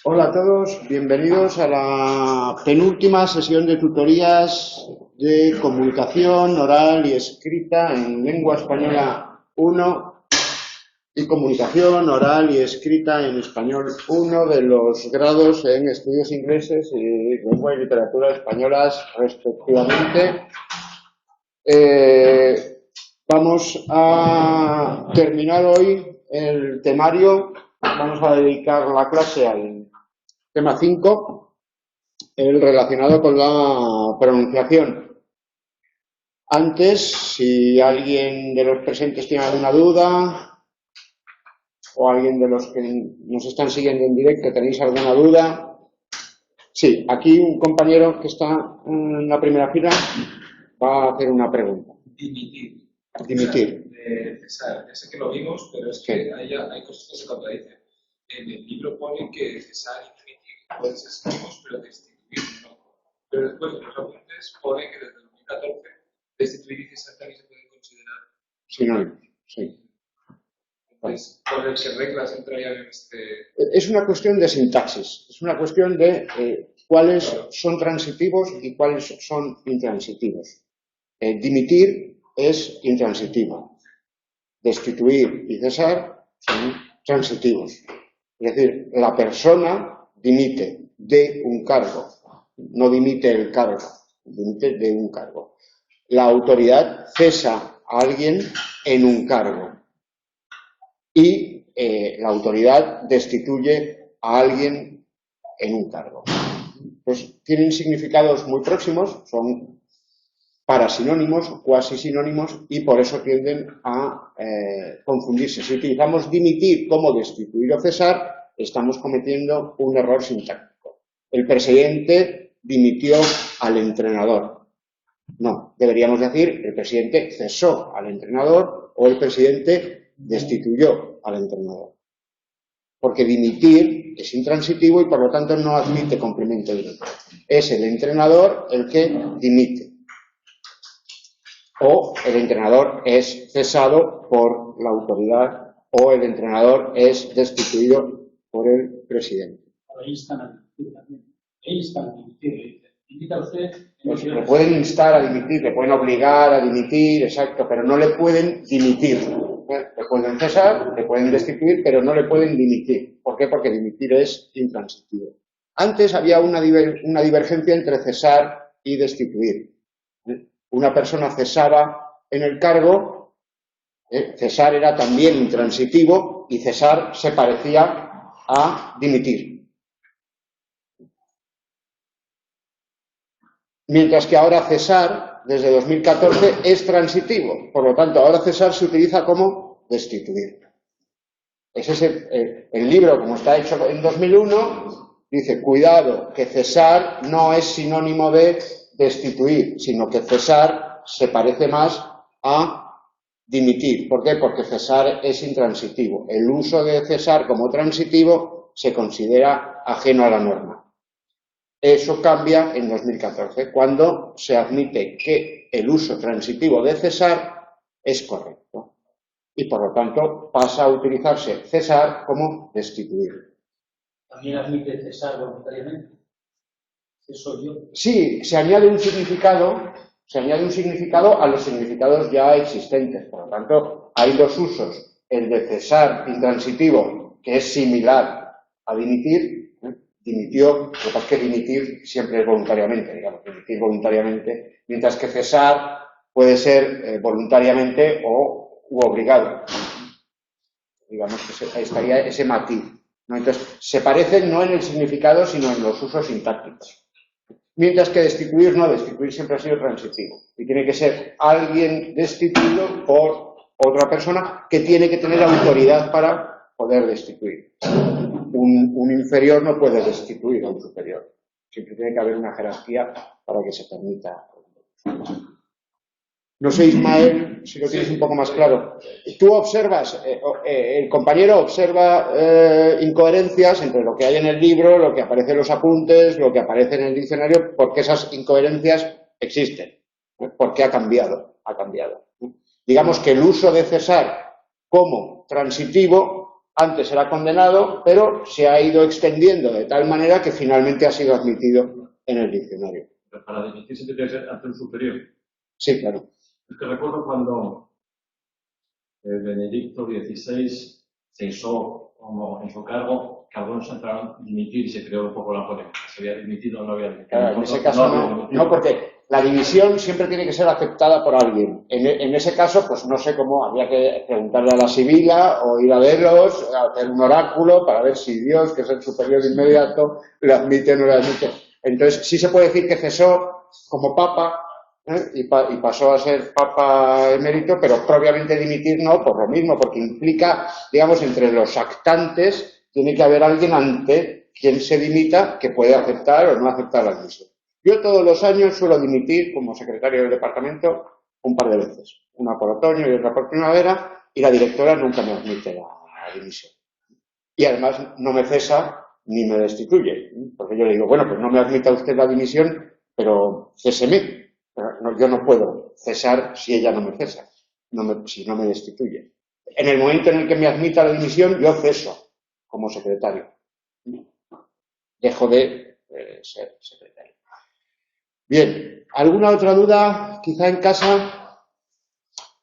Hola a todos, bienvenidos a la penúltima sesión de tutorías de comunicación oral y escrita en lengua española 1 y comunicación oral y escrita en español 1 de los grados en estudios ingleses y lengua y literatura españolas respectivamente. Vamos a terminar hoy el temario, vamos a dedicar la clase al tema 5, el relacionado con la pronunciación. Antes, si alguien de los presentes tiene alguna duda, o alguien de los que nos están siguiendo en directo tenéis alguna duda. Sí, aquí un compañero que está en la primera fila va a hacer una pregunta. Dimitir. Dimitir. Cesar. Ya sé que lo vimos, pero es que hay cosas que se contradicen. En el libro pone que cesar y dimitir puedes escribirlos, pero destituir no. Pero después en los apuntes pone que desde 2014 destituir y cesar también se pueden considerar sinónimos. Sí. Entonces, ¿por qué reglas entrarían en este...? Es una cuestión de sintaxis, es una cuestión de cuáles son transitivos y cuáles son intransitivos. Dimitir es intransitivo. Destituir y cesar son transitivos. Es decir, la persona dimite de un cargo, no dimite el cargo, dimite de un cargo. La autoridad cesa a alguien en un cargo y la autoridad destituye a alguien en un cargo. Pues tienen significados muy próximos, son parasinónimos, cuasi sinónimos, y por eso tienden a confundirse. Si utilizamos dimitir como destituir o cesar, estamos cometiendo un error sintáctico. El presidente dimitió al entrenador. No, deberíamos decir el presidente cesó al entrenador o el presidente destituyó al entrenador. Porque dimitir es intransitivo y por lo tanto no admite complemento directo. Es el entrenador el que dimite. O el entrenador es cesado por la autoridad o el entrenador es destituido por el presidente. Ahí instan a dimitir también. Instan a dimitir. Invita a usted. Pues le pueden instar a dimitir, le pueden obligar a dimitir, exacto, pero no le pueden dimitir. Le pueden cesar, le pueden destituir, pero no le pueden dimitir. ¿Por qué? Porque dimitir es intransitivo. Antes había una divergencia entre cesar y destituir. Una persona cesaba en el cargo, cesar era también intransitivo y cesar se parecía a dimitir. Mientras que ahora cesar, desde 2014, es transitivo. Por lo tanto, ahora cesar se utiliza como destituir. Ese es el libro, como está hecho en 2001, dice, cuidado, que cesar no es sinónimo de destituir, sino que cesar se parece más a dimitir. ¿Por qué? Porque cesar es intransitivo. El uso de cesar como transitivo se considera ajeno a la norma. Eso cambia en 2014, cuando se admite que el uso transitivo de cesar es correcto. Y por lo tanto pasa a utilizarse cesar como destituir. ¿También admite cesar voluntariamente? ¿Eso yo? Sí, se añade un significado a los significados ya existentes. Por lo tanto, hay dos usos. El de cesar intransitivo, que es similar a dimitir. Dimitió, lo que pasa es que dimitir siempre es voluntariamente, digamos, dimitir voluntariamente, mientras que cesar puede ser voluntariamente u obligado. Digamos que estaría ese matiz, ¿no? Entonces, se parecen no en el significado, sino en los usos sintácticos. Mientras que destituir no, destituir siempre ha sido transitivo. Y tiene que ser alguien destituido por otra persona que tiene que tener autoridad para poder destituir. Un inferior no puede destituir a un superior. Siempre tiene que haber una jerarquía para que se permita. No sé, Ismael, si lo tienes un poco más claro. Tú observas, el compañero observa incoherencias entre lo que hay en el libro, lo que aparece en los apuntes, lo que aparece en el diccionario, porque esas incoherencias existen. Porque ha cambiado, Digamos que el uso de cesar como transitivo Antes era condenado, pero se ha ido extendiendo de tal manera que finalmente ha sido admitido en el diccionario. Pero para dimitir siempre tiene que ser ante un superior. Sí, claro. Es que recuerdo cuando Benedicto XVI cesó como en su cargo, que algunos entraron a dimitir y se creó un poco la polémica. ¿Se había dimitido o no había dimitido? Claro, en ese caso no, porque la dimisión siempre tiene que ser aceptada por alguien. En ese caso, pues no sé cómo, habría que preguntarle a la sibila o ir a verlos, a hacer un oráculo para ver si Dios, que es el superior inmediato, le admite o no le admite. Entonces, sí se puede decir que cesó como papa, y pasó a ser papa emérito, pero propiamente dimitir no, por lo mismo, porque implica, digamos, entre los actantes, tiene que haber alguien ante quien se dimita que puede aceptar o no aceptar la dimisión. Yo todos los años suelo dimitir como secretario del departamento un par de veces, una por otoño y otra por primavera, y la directora nunca me admite la dimisión. Y además no me cesa ni me destituye, porque yo le digo, bueno, pues no me admita usted la dimisión, pero céseme. Yo no puedo cesar si ella no me cesa, si no me destituye. En el momento en el que me admita la dimisión, yo ceso como secretario. Dejo de ser secretario. Bien, ¿alguna otra duda quizá en casa?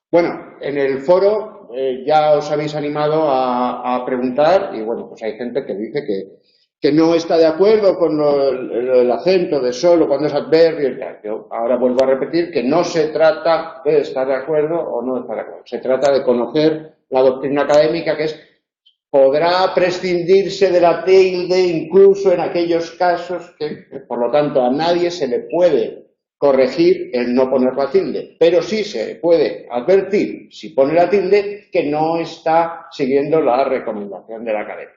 Bueno, en el foro ya os habéis animado a preguntar y bueno, pues hay gente que dice que no está de acuerdo con el acento de solo cuando es adverbio. Yo ahora vuelvo a repetir que no se trata de estar de acuerdo o no estar de acuerdo. Se trata de conocer la doctrina académica, que podrá prescindirse de la tilde incluso en aquellos casos que, por lo tanto, a nadie se le puede corregir el no poner la tilde, pero sí se puede advertir, si pone la tilde, que no está siguiendo la recomendación de la academia.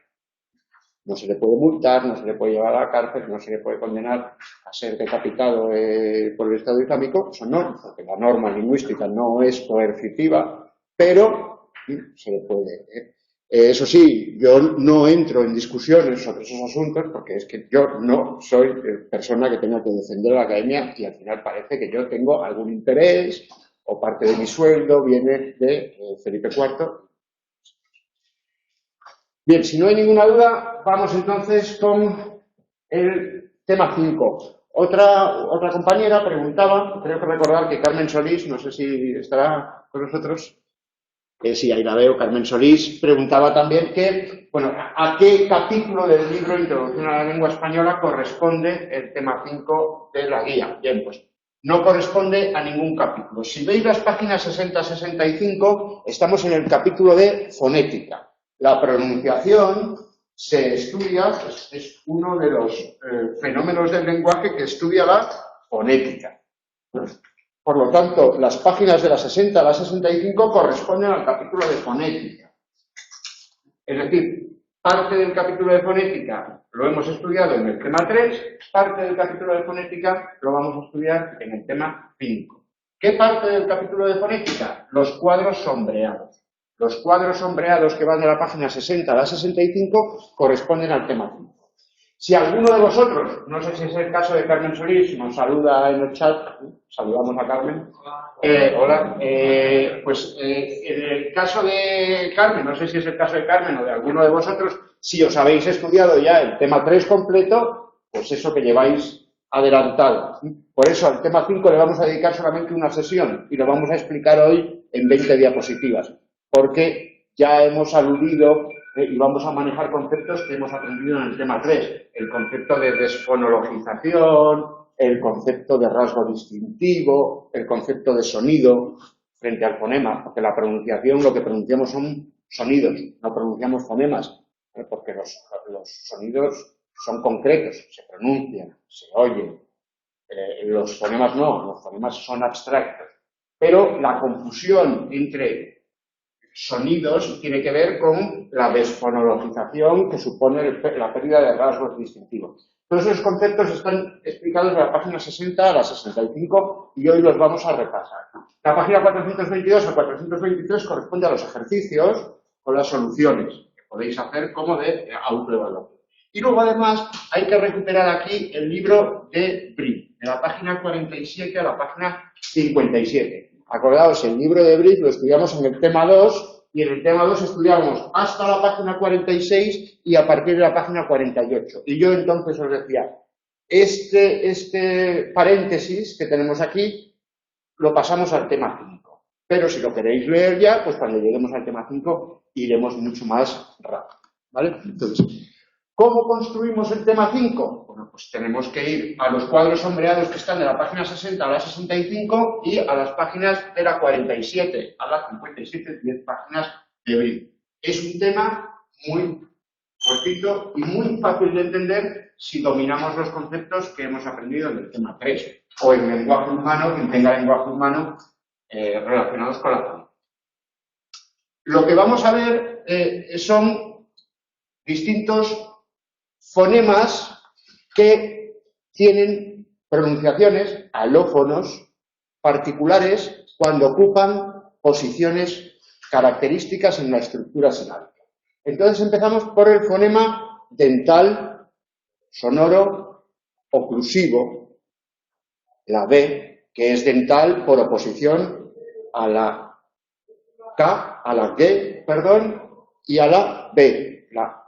No se le puede multar, no se le puede llevar a la cárcel, no se le puede condenar a ser decapitado por el Estado Islámico. Eso no, porque la norma lingüística no es coercitiva, pero se le puede. Eso sí, yo no entro en discusiones sobre esos asuntos porque es que yo no soy persona que tenga que defender a la academia y al final parece que yo tengo algún interés o parte de mi sueldo viene de Felipe IV. Bien, si no hay ninguna duda, vamos entonces con el tema 5. Otra compañera preguntaba, creo que recordar que Carmen Solís, no sé si estará con nosotros, sí, ahí la veo, Carmen Solís, preguntaba también que, bueno, ¿a qué capítulo del libro Introducción a la Lengua Española corresponde el tema 5 de la guía? Bien, pues no corresponde a ningún capítulo. Si veis las páginas 60-65, estamos en el capítulo de fonética. La pronunciación se estudia, es uno de los fenómenos del lenguaje que estudia la fonética. Por lo tanto, las páginas de la 60 a la 65 corresponden al capítulo de fonética. Es decir, parte del capítulo de fonética lo hemos estudiado en el tema 3, parte del capítulo de fonética lo vamos a estudiar en el tema 5. ¿Qué parte del capítulo de fonética? Los cuadros sombreados. Los cuadros sombreados que van de la página 60 a la 65 corresponden al tema 5. Si alguno de vosotros, no sé si es el caso de Carmen Solís, nos saluda en el chat, saludamos a Carmen. Hola. Pues en el caso de Carmen, no sé si es el caso de Carmen o de alguno de vosotros, si os habéis estudiado ya el tema 3 completo, pues eso que lleváis adelantado. Por eso al tema 5 le vamos a dedicar solamente una sesión y lo vamos a explicar hoy en 20 diapositivas. Porque ya hemos aludido y vamos a manejar conceptos que hemos aprendido en el tema 3. El concepto de desfonologización, el concepto de rasgo distintivo, el concepto de sonido frente al fonema, porque la pronunciación, lo que pronunciamos son sonidos, no pronunciamos fonemas, porque los sonidos son concretos, se pronuncian, se oyen. Los fonemas no, los fonemas son abstractos. Pero la confusión entre sonidos tiene que ver con la desfonologización que supone la pérdida de rasgos distintivos. Todos esos conceptos están explicados de la página 60 a la 65 y hoy los vamos a repasar. La página 422 a 423 corresponde a los ejercicios con las soluciones que podéis hacer como de autoevaluación. Y luego además hay que recuperar aquí el libro de Brief, de la página 47 a la página 57. Acordaos, el libro de Brief lo estudiamos en el tema 2 y en el tema 2 estudiábamos hasta la página 46 y a partir de la página 48. Y yo entonces os decía, este paréntesis que tenemos aquí lo pasamos al tema 5. Pero si lo queréis leer ya, pues cuando lleguemos al tema 5 iremos mucho más rápido, ¿vale? Entonces, ¿cómo construimos el tema 5? Bueno, pues tenemos que ir a los cuadros sombreados que están de la página 60 a la 65 y a las páginas de la 47 a la 57, 10 páginas de brillo. Es un tema muy cortito y muy fácil de entender si dominamos los conceptos que hemos aprendido en el tema 3 o en lenguaje humano, quien tenga lenguaje humano relacionados con la familia. Lo que vamos a ver son distintos fonemas que tienen pronunciaciones, alófonos particulares cuando ocupan posiciones características en la estructura silábica. Entonces empezamos por el fonema dental, sonoro, oclusivo, la B, que es dental por oposición a la K, a la G, perdón, y a la B. La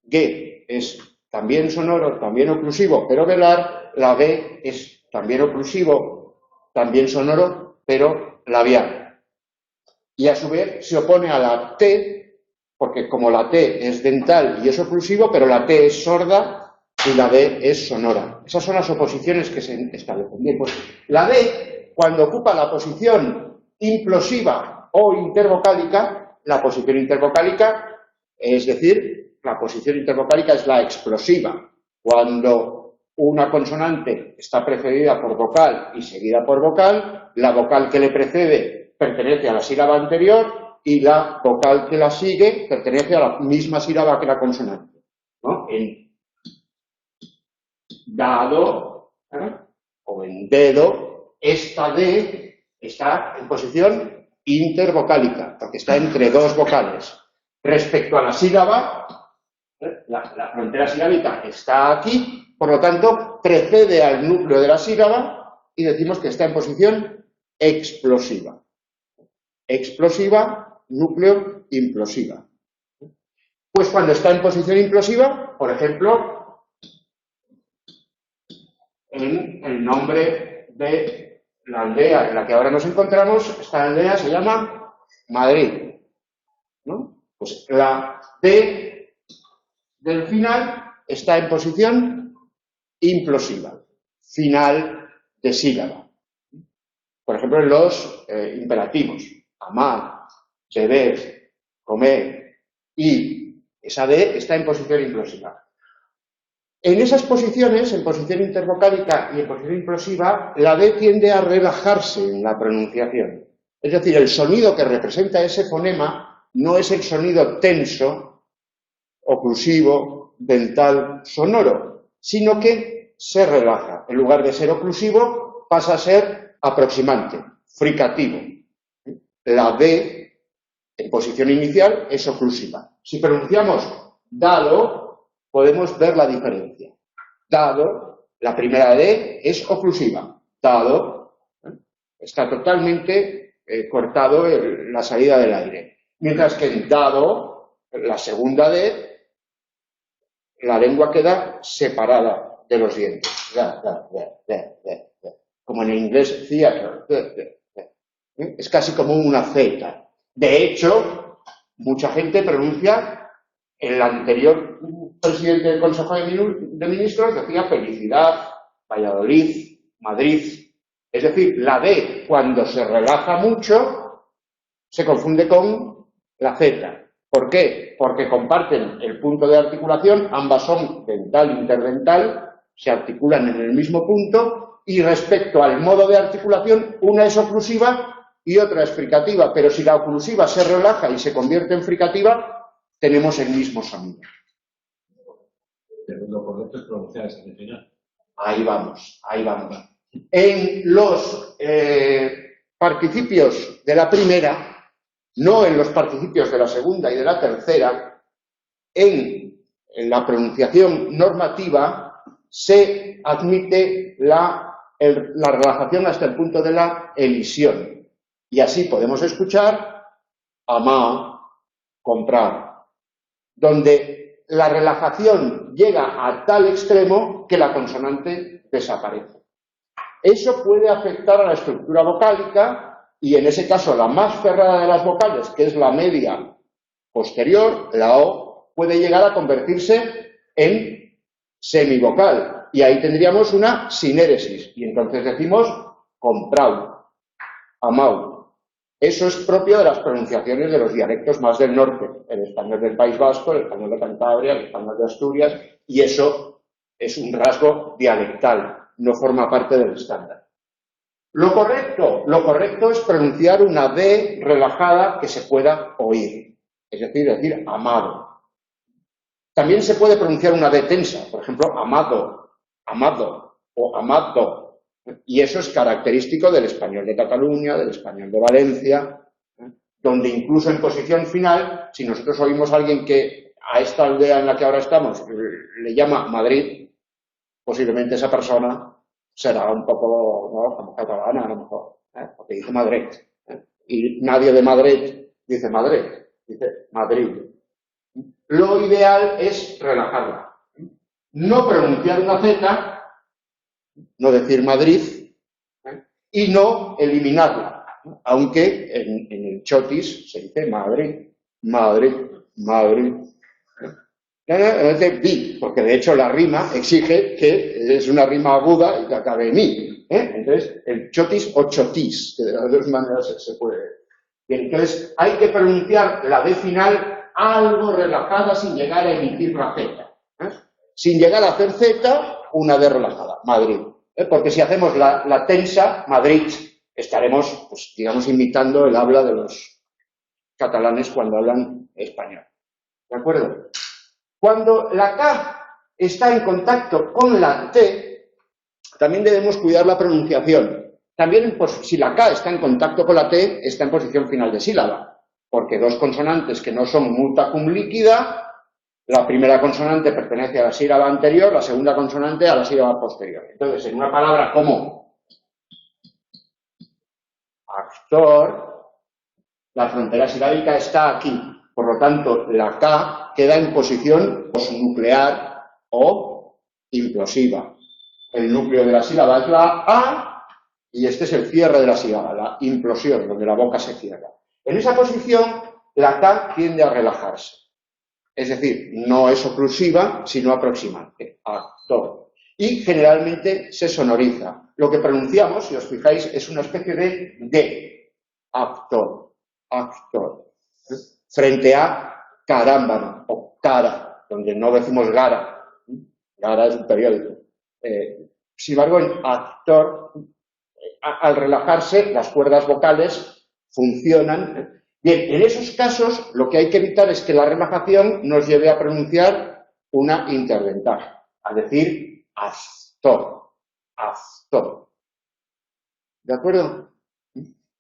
G es también sonoro, también oclusivo, pero velar. La B es también oclusivo, también sonoro, pero labial. Y a su vez se opone a la T, porque como la T es dental y es oclusivo, pero la T es sorda y la D es sonora. Esas son las oposiciones que se establecen. Bien, pues la D, cuando ocupa la posición implosiva o intervocálica, la posición intervocálica, es decir, la posición intervocálica es la explosiva. Cuando una consonante está precedida por vocal y seguida por vocal, la vocal que le precede pertenece a la sílaba anterior y la vocal que la sigue pertenece a la misma sílaba que la consonante, ¿no? En dado, o en dedo, esta D está en posición intervocálica, porque está entre dos vocales. Respecto a la sílaba, la frontera silábica está aquí, por lo tanto, precede al núcleo de la sílaba y decimos que está en posición explosiva. Explosiva, núcleo, implosiva. Pues cuando está en posición implosiva, por ejemplo, en el nombre de la aldea en la que ahora nos encontramos, esta aldea se llama Madrid, ¿no? Pues la D del final está en posición implosiva, final de sílaba. Por ejemplo, en los imperativos, amar, beber, comer, y esa D está en posición implosiva. En esas posiciones, en posición intervocálica y en posición implosiva, la D tiende a relajarse en la pronunciación. Es decir, el sonido que representa ese fonema no es el sonido tenso, oclusivo, dental, sonoro, sino que se relaja. En lugar de ser oclusivo, pasa a ser aproximante, fricativo. La D, en posición inicial, es oclusiva. Si pronunciamos dado, podemos ver la diferencia. Dado, la primera D es oclusiva. Dado, está totalmente cortado la salida del aire. Mientras que en dado, la segunda D, la lengua queda separada de los dientes. Como en inglés, theater. Es casi como una Z. De hecho, mucha gente pronuncia, el anterior presidente del Consejo de Ministros decía felicidad, Valladolid, Madrid. Es decir, la D, cuando se relaja mucho, se confunde con la Z. ¿Por qué? Porque comparten el punto de articulación, ambas son dental e interdental, se articulan en el mismo punto, y respecto al modo de articulación, una es oclusiva y otra es fricativa, pero si la oclusiva se relaja y se convierte en fricativa, tenemos el mismo sonido. Pero lo correcto es pronunciar esa final. Ahí vamos, ahí vamos. En los participios de la primera, no en los participios de la segunda y de la tercera, en la pronunciación normativa se admite la relajación hasta el punto de la elisión. Y así podemos escuchar amar, comprar, donde la relajación llega a tal extremo que la consonante desaparece. Eso puede afectar a la estructura vocálica y en ese caso la más cerrada de las vocales, que es la media posterior, la O, puede llegar a convertirse en semivocal y ahí tendríamos una sinéresis y entonces decimos comprau, amau. Eso es propio de las pronunciaciones de los dialectos más del norte, el español del País Vasco, el español de Cantabria, el español de Asturias, y eso es un rasgo dialectal, no forma parte del estándar. Lo correcto es pronunciar una D relajada que se pueda oír, es decir, amado. También se puede pronunciar una D tensa, por ejemplo, amado, amado o amado. Y eso es característico del español de Cataluña, del español de Valencia, donde incluso en posición final, si nosotros oímos a alguien que a esta aldea en la que ahora estamos le llama Madrid, posiblemente esa persona será un poco, ¿no?, como catalana a lo mejor, porque dice Madrid. Y nadie de Madrid dice Madrid, dice Madrid. Lo ideal es relajarla. No pronunciar una Z, no decir Madrid, y no eliminarla, aunque en el chotis se dice Madrid, Madrid, Madrid. No dice bi, porque de hecho la rima exige que es una rima aguda y que acabe en i. Entonces, el chotis o chotis, que de las dos maneras se puede. Bien, entonces, hay que pronunciar la D final algo relajada sin llegar a emitir la Z. Sin llegar a hacer Z, una D relajada, Madrid. Porque si hacemos la tensa, Madrid, estaremos, pues, digamos, imitando el habla de los catalanes cuando hablan español. ¿De acuerdo? Cuando la K está en contacto con la T, también debemos cuidar la pronunciación. También, pues, si la K está en contacto con la T, está en posición final de sílaba, porque dos consonantes que no son muta cum líquida, la primera consonante pertenece a la sílaba anterior, la segunda consonante a la sílaba posterior. Entonces, en una palabra como actor, la frontera silábica está aquí. Por lo tanto, la K queda en posición posnuclear o implosiva. El núcleo de la sílaba es la A y este es el cierre de la sílaba, la implosión, donde la boca se cierra. En esa posición, la K tiende a relajarse. Es decir, no es oclusiva, sino aproximante. Actor. Y generalmente se sonoriza. Lo que pronunciamos, si os fijáis, es una especie de D. Actor. Actor. Frente a carámbano o cara, donde no decimos gara. Gara es un periódico. Sin embargo, en actor, al relajarse, las cuerdas vocales funcionan. Bien, en esos casos lo que hay que evitar es que la relajación nos lleve a pronunciar una interdental, a decir astor, astor. ¿De acuerdo?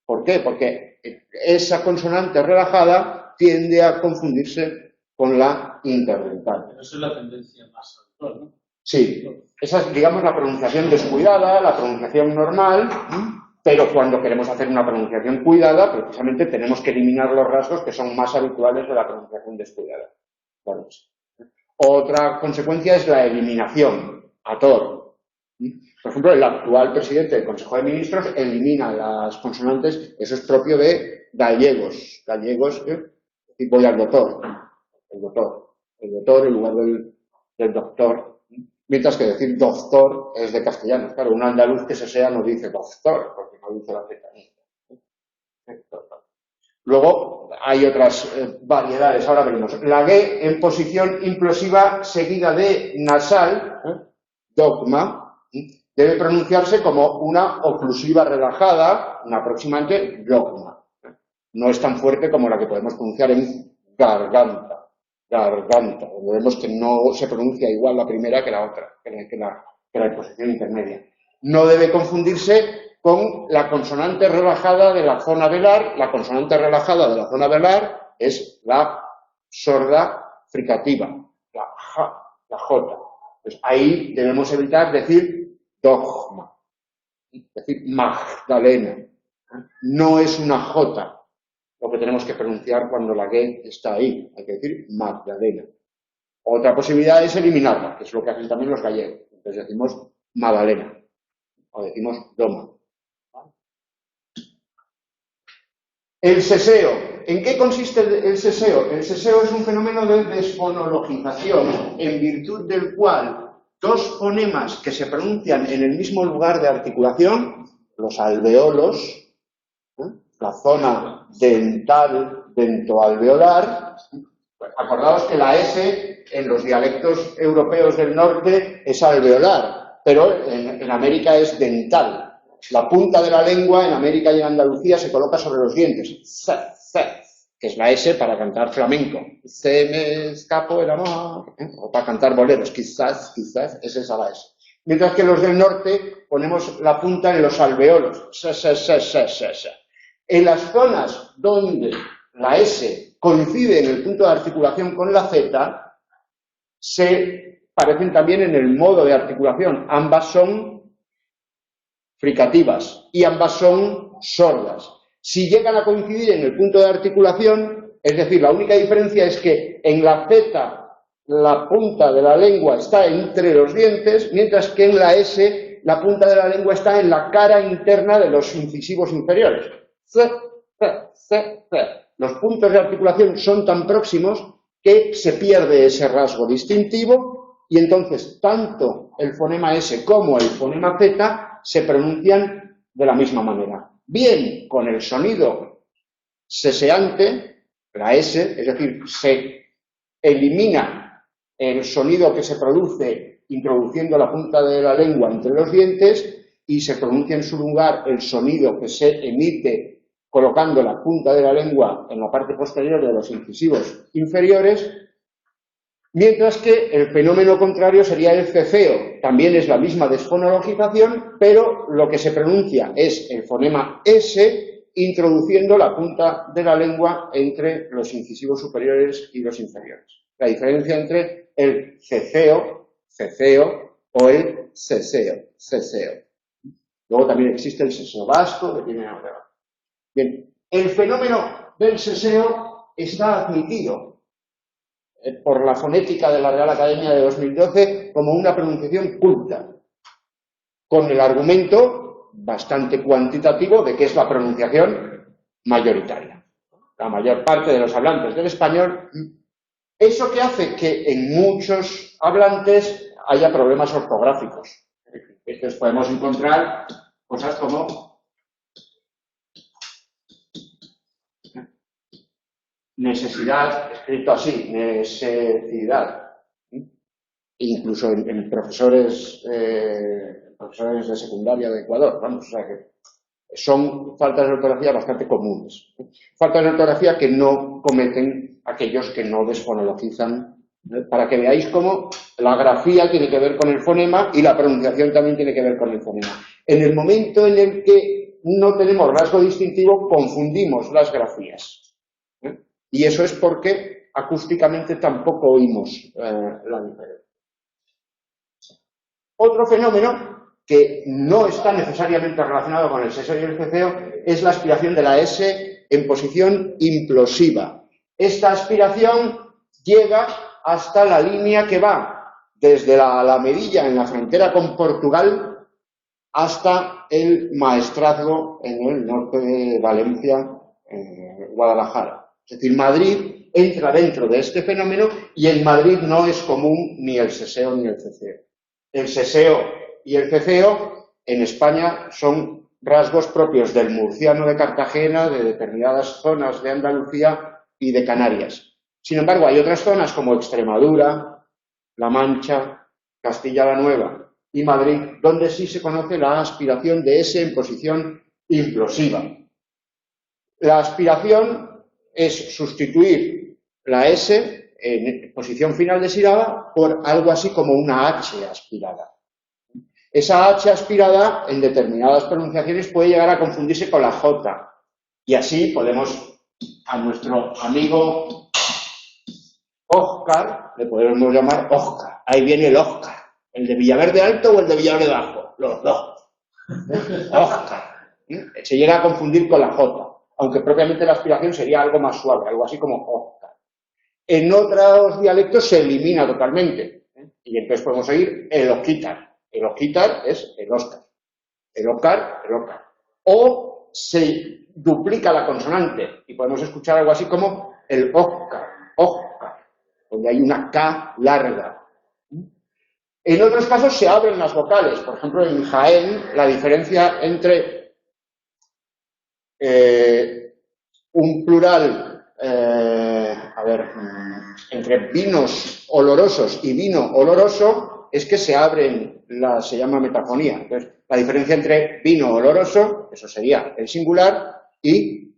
¿Por qué? Porque esa consonante relajada tiende a confundirse con la interdental. Pero eso es la tendencia más habitual, ¿no? Sí, esa es, digamos, la pronunciación descuidada, la pronunciación normal. Pero cuando queremos hacer una pronunciación cuidada, precisamente tenemos que eliminar los rasgos que son más habituales de la pronunciación descuidada. Bueno, otra consecuencia es la eliminación, ator. Por ejemplo, el actual presidente del Consejo de Ministros elimina las consonantes, eso es propio de gallegos. Gallegos, y voy al doctor, el doctor en lugar del doctor. Mientras que decir doctor es de castellano. Claro, un andaluz que se sea no dice doctor, porque no dice la Z. Luego hay otras variedades, ahora veremos. La G en posición implosiva seguida de nasal, dogma, debe pronunciarse como una oclusiva relajada, una aproximante dogma. No es tan fuerte como la que podemos pronunciar en garganta. Garganta, donde vemos que no se pronuncia igual la primera que la otra, que la posición intermedia. No debe confundirse con la consonante relajada de la zona velar. La consonante relajada de la zona velar es la sorda fricativa, la J. Pues ahí debemos evitar decir dogma, decir Magdalena. No es una J. lo que tenemos que pronunciar cuando la G está ahí. Hay que decir Magdalena. Otra posibilidad es eliminarla, que es lo que hacen también los gallegos. Entonces decimos Magdalena o decimos Doma. El seseo. ¿En qué consiste el seseo? El seseo es un fenómeno de desfonologización, en virtud del cual dos fonemas que se pronuncian en el mismo lugar de articulación, los alveolos, la zona dental, dentoalveolar, acordaos que la S en los dialectos europeos del norte es alveolar, pero en América es dental. La punta de la lengua en América y en Andalucía se coloca sobre los dientes, que es la S para cantar flamenco. Se me escapó el amor, o para cantar boleros, quizás, es esa la S. Mientras que los del norte ponemos la punta en los alveolos, En las zonas donde la S coincide en el punto de articulación con la Z, se parecen también en el modo de articulación. Ambas son fricativas y ambas son sordas. Si llegan a coincidir en el punto de articulación, es decir, la única diferencia es que en la Z la punta de la lengua está entre los dientes, mientras que en la S la punta de la lengua está en la cara interna de los incisivos inferiores. Los puntos de articulación son tan próximos que se pierde ese rasgo distintivo y entonces tanto el fonema S como el fonema Z se pronuncian de la misma manera. Bien con el sonido seseante, la S, es decir, se elimina el sonido que se produce introduciendo la punta de la lengua entre los dientes y se pronuncia en su lugar el sonido que se emite colocando la punta de la lengua en la parte posterior de los incisivos inferiores, mientras que el fenómeno contrario sería el ceceo. También es la misma desfonologización, pero lo que se pronuncia es el fonema S, introduciendo la punta de la lengua entre los incisivos superiores y los inferiores. La diferencia entre el ceceo o el seseo. Luego también existe el seseo vasco, que tiene ahora. Bien, el fenómeno del seseo está admitido por la fonética de la Real Academia de 2012 como una pronunciación culta, con el argumento bastante cuantitativo de que es la pronunciación mayoritaria. La mayor parte de los hablantes del español, eso que hace que en muchos hablantes haya problemas ortográficos. Entonces podemos encontrar cosas como necesidad, escrito así, necesidad. Incluso en profesores de secundaria de Ecuador, vamos, o sea que son faltas de ortografía bastante comunes. Faltas de ortografía que no cometen aquellos que no desfonologizan, para que veáis cómo la grafía tiene que ver con el fonema y la pronunciación también tiene que ver con el fonema. En el momento en el que no tenemos rasgo distintivo, confundimos las grafías. Y eso es porque acústicamente tampoco oímos la diferencia. Otro fenómeno que no está necesariamente relacionado con el seseo y el ceceo es la aspiración de la S en posición implosiva. Esta aspiración llega hasta la línea que va desde la Alamedilla en la frontera con Portugal hasta el Maestrazgo en el norte de Valencia, Guadalajara. Es decir, Madrid entra dentro de este fenómeno y en Madrid no es común ni el seseo ni el ceceo. El seseo y el ceceo en España son rasgos propios del murciano de Cartagena, de determinadas zonas de Andalucía y de Canarias. Sin embargo, hay otras zonas como Extremadura, La Mancha, Castilla la Nueva y Madrid, donde sí se conoce la aspiración de S en posición implosiva. La aspiración es sustituir la S en posición final de sílaba por algo así como una H aspirada. Esa H aspirada en determinadas pronunciaciones puede llegar a confundirse con la J. Y así podemos a nuestro amigo Óscar, le podemos llamar Óscar. Ahí viene el Óscar. ¿El de Villaverde Alto o el de Villaverde Bajo? Los dos. Óscar. Se llega a confundir con la J. aunque propiamente la aspiración sería algo más suave, algo así como Oscar. En otros dialectos se elimina totalmente, y entonces podemos oír el Osquitar. El Osquitar es el Oscar. El Oscar, el Oscar. O se duplica la consonante y podemos escuchar algo así como el Oscar, Oscar, donde hay una K larga. En otros casos se abren las vocales. Por ejemplo, en Jaén, la diferencia entre un plural, entre vinos olorosos y vino oloroso, es que se abren, se llama metafonía. Entonces, la diferencia entre vino oloroso, eso sería el singular, y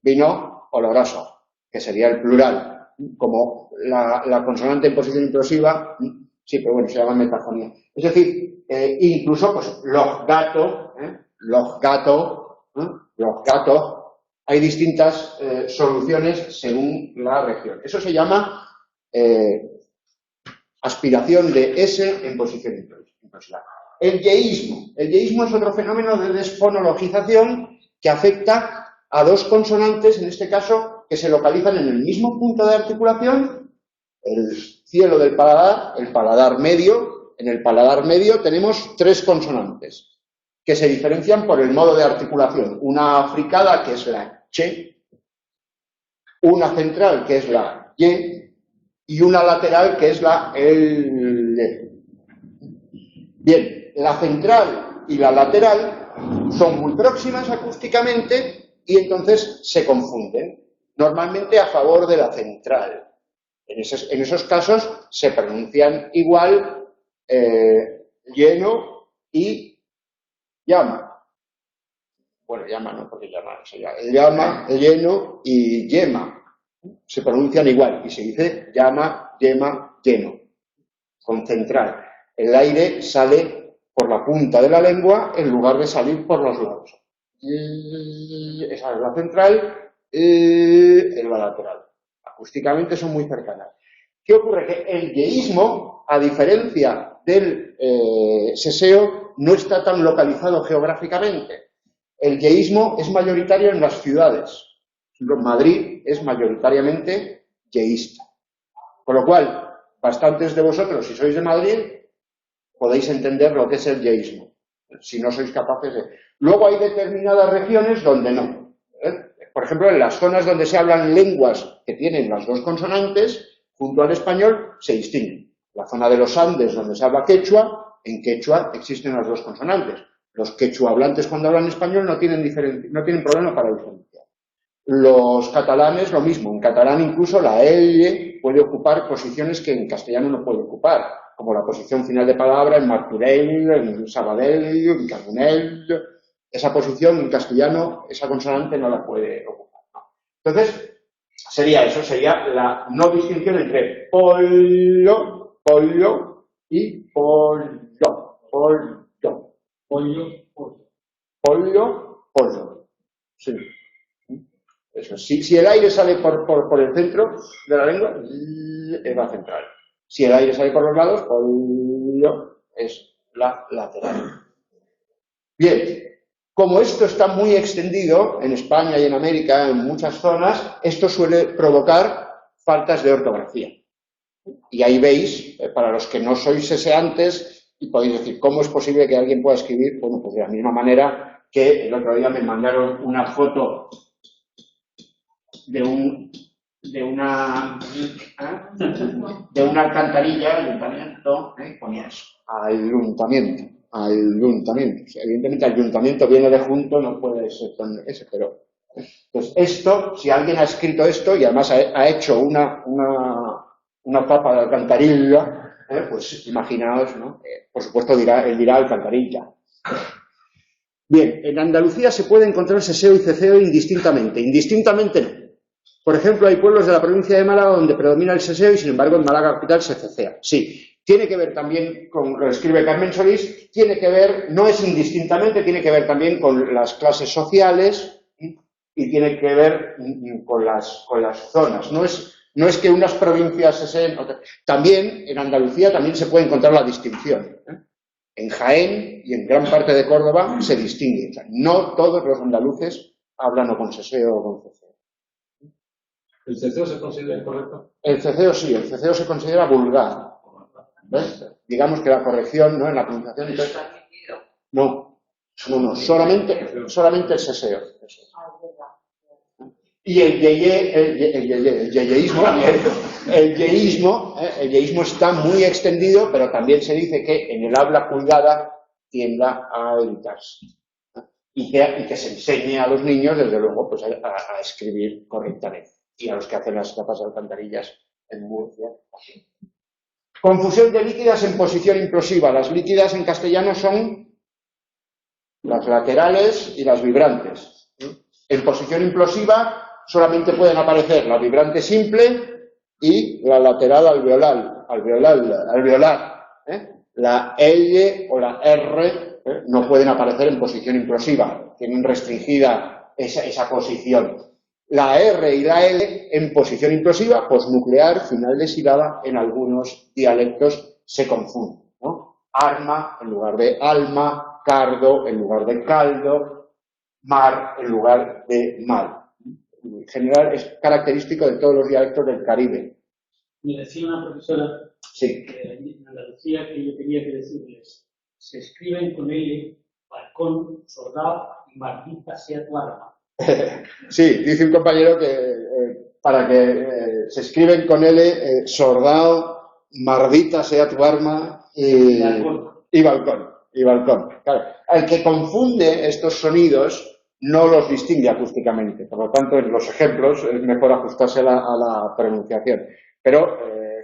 vino oloroso, que sería el plural. Como la consonante en posición implosiva, sí, pero bueno, se llama metafonía. Es decir, incluso, pues, los gatos, hay distintas soluciones según la región. Eso se llama aspiración de S en posición implosiva. El yeísmo. El yeísmo es otro fenómeno de desfonologización que afecta a dos consonantes, en este caso, que se localizan en el mismo punto de articulación, el cielo del paladar, el paladar medio. En el paladar medio tenemos tres consonantes que se diferencian por el modo de articulación. Una africada, que es la che, una central, que es la ye, y una lateral, que es la l. Bien, la central y la lateral son muy próximas acústicamente y entonces se confunden, normalmente a favor de la central. En esos casos se pronuncian igual lleno y llama. Bueno, llama no, porque llama no sería. Llama, lleno y yema. Se pronuncian igual y se dice llama, yema, lleno. Con central. El aire sale por la punta de la lengua en lugar de salir por los lados. Esa es la central, es la lateral. Acústicamente son muy cercanas. ¿Qué ocurre? Que el yeísmo, a diferencia del seseo, no está tan localizado geográficamente. El yeísmo es mayoritario en las ciudades. Madrid es mayoritariamente yeísta. Con lo cual, bastantes de vosotros, si sois de Madrid, podéis entender lo que es el yeísmo. Si no sois capaces de... Luego hay determinadas regiones donde no. Por ejemplo, en las zonas donde se hablan lenguas que tienen las dos consonantes, junto al español, se distinguen. La zona de los Andes, donde se habla quechua, en quechua existen las dos consonantes. Los quechua hablantes, cuando hablan español, no tienen problema para diferenciar. Los catalanes, lo mismo. En catalán, incluso, la L puede ocupar posiciones que en castellano no puede ocupar, como la posición final de palabra en Martorell, en Sabadell, en Carbonell. Esa posición en castellano, esa consonante no la puede ocupar. ¿No? Entonces, sería la no distinción entre pollo y pollo. Pollo. Sí. Eso. Si el aire sale por el centro de la lengua, es la central. Si el aire sale por los lados, pollo es la lateral. Bien. Como esto está muy extendido en España y en América, en muchas zonas, esto suele provocar faltas de ortografía. Y ahí veis, para los que no sois seseantes, y podéis decir, ¿cómo es posible que alguien pueda escribir? Bueno, pues de la misma manera que el otro día me mandaron una foto de una alcantarilla, ayuntamiento, ponía eso, ayuntamiento. Evidentemente, ayuntamiento viene de junto, no puede ser con ese, pero... Entonces, esto, si alguien ha escrito esto y además ha hecho una tapa de alcantarilla, pues imaginaos, ¿no? Por supuesto, él dirá alcantarilla. Bien, en Andalucía se puede encontrar seseo y ceceo indistintamente. Indistintamente no. Por ejemplo, hay pueblos de la provincia de Málaga donde predomina el seseo y, sin embargo, en Málaga capital se cecea. Sí. Tiene que ver también con, lo escribe Carmen Solís, tiene que ver, no es indistintamente, tiene que ver también con las clases sociales y tiene que ver con las zonas. No es que unas provincias se sean... También, en Andalucía, también se puede encontrar la distinción. En Jaén y en gran parte de Córdoba se distingue. O sea, no todos los andaluces hablan o con seseo o con ceceo. ¿El ceceo se considera incorrecto? El ceceo sí, el ceceo se considera vulgar. ¿Ves? Digamos que la corrección, ¿no? En la pronunciación. Entonces, no, solamente el seseo. Y el yeísmo está muy extendido, pero también se dice que en el habla cuidada tienda a evitarse. Y que se enseñe a los niños, desde luego, pues a escribir correctamente. Y a los que hacen las tapas de alcantarillas en Murcia. Confusión de líquidas en posición implosiva. Las líquidas en castellano son las laterales y las vibrantes. En posición implosiva solamente pueden aparecer la vibrante simple y la lateral alveolar. La L o la R no pueden aparecer en posición implosiva, tienen restringida esa posición. La R y la L en posición implosiva, posnuclear, final de sílaba, en algunos dialectos se confunden, ¿no? Arma en lugar de alma, cardo en lugar de caldo, mar en lugar de mal. En general es característico de todos los dialectos del Caribe. Me decía una profesora Sí. en Andalucía que yo tenía que decirles, se escriben con L, balcón, soldado y maldita sea tu arma. Sí, dice un compañero que para que se escriben con L, soldado, mardita sea tu arma y balcón. Claro, el que confunde estos sonidos no los distingue acústicamente, por lo tanto en los ejemplos es mejor ajustarse a la pronunciación. Pero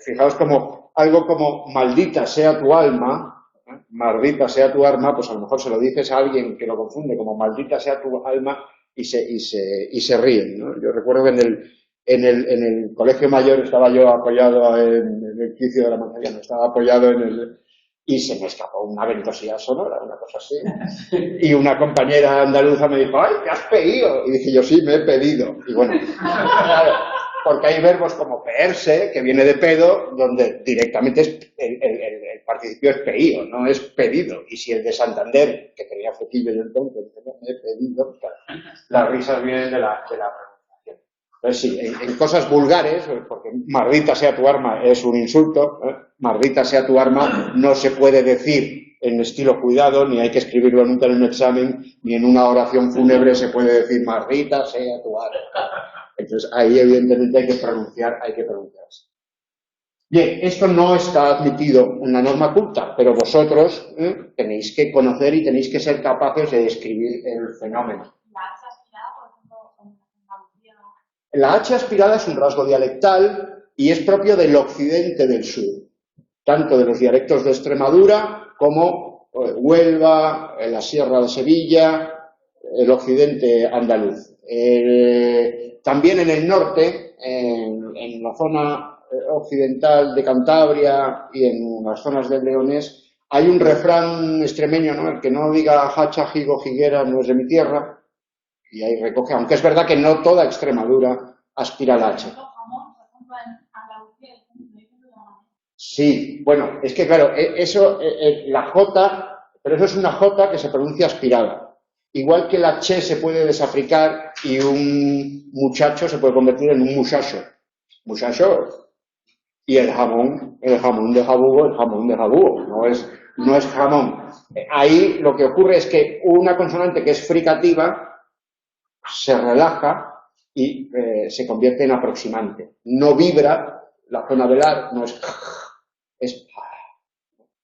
fijaos como algo como maldita sea tu alma, maldita sea tu arma, pues a lo mejor se lo dices a alguien que lo confunde como maldita sea tu alma y se ríen, ¿no? Yo recuerdo que en el colegio mayor estaba yo apoyado en el edificio de la Manzanilla, estaba apoyado y se me escapó una ventosidad sonora, una cosa así. Y una compañera andaluza me dijo, ¡ay, te has pedido! Y dije yo, sí, me he pedido. Y bueno, claro, porque hay verbos como peerse, que viene de pedo, donde directamente el participio es peído, no es pedido. Y si el de Santander, que tenía flequillo yo entonces, me he pedido, claro, las risas vienen de la pronunciación. Entonces sí, en cosas vulgares, porque maldita sea tu arma es un insulto, maldita sea tu arma no se puede decir en estilo cuidado, ni hay que escribirlo nunca en un examen, ni en una oración fúnebre se puede decir maldita sea tu arma. Entonces ahí evidentemente hay que pronunciarse. Bien, esto no está admitido en la norma culta, pero vosotros tenéis que conocer y tenéis que ser capaces de describir el fenómeno. La H aspirada es un rasgo dialectal y es propio del occidente del sur, tanto de los dialectos de Extremadura como Huelva, la Sierra de Sevilla, el occidente andaluz. También en el norte, en la zona occidental de Cantabria y en las zonas del Leonés, hay un refrán extremeño, ¿no? El que no diga hacha, higo, higuera no es de mi tierra. Y ahí recoge, aunque es verdad que no toda Extremadura aspira al H. Sí, bueno, es que claro, la J, pero eso es una J que se pronuncia aspirada. Igual que la Che se puede desafricar y un muchacho se puede convertir en un muchacho. Muchacho. Y el jamón de jabugo, no es jamón. Ahí lo que ocurre es que una consonante que es fricativa se relaja y se convierte en aproximante. No vibra, la zona velar no es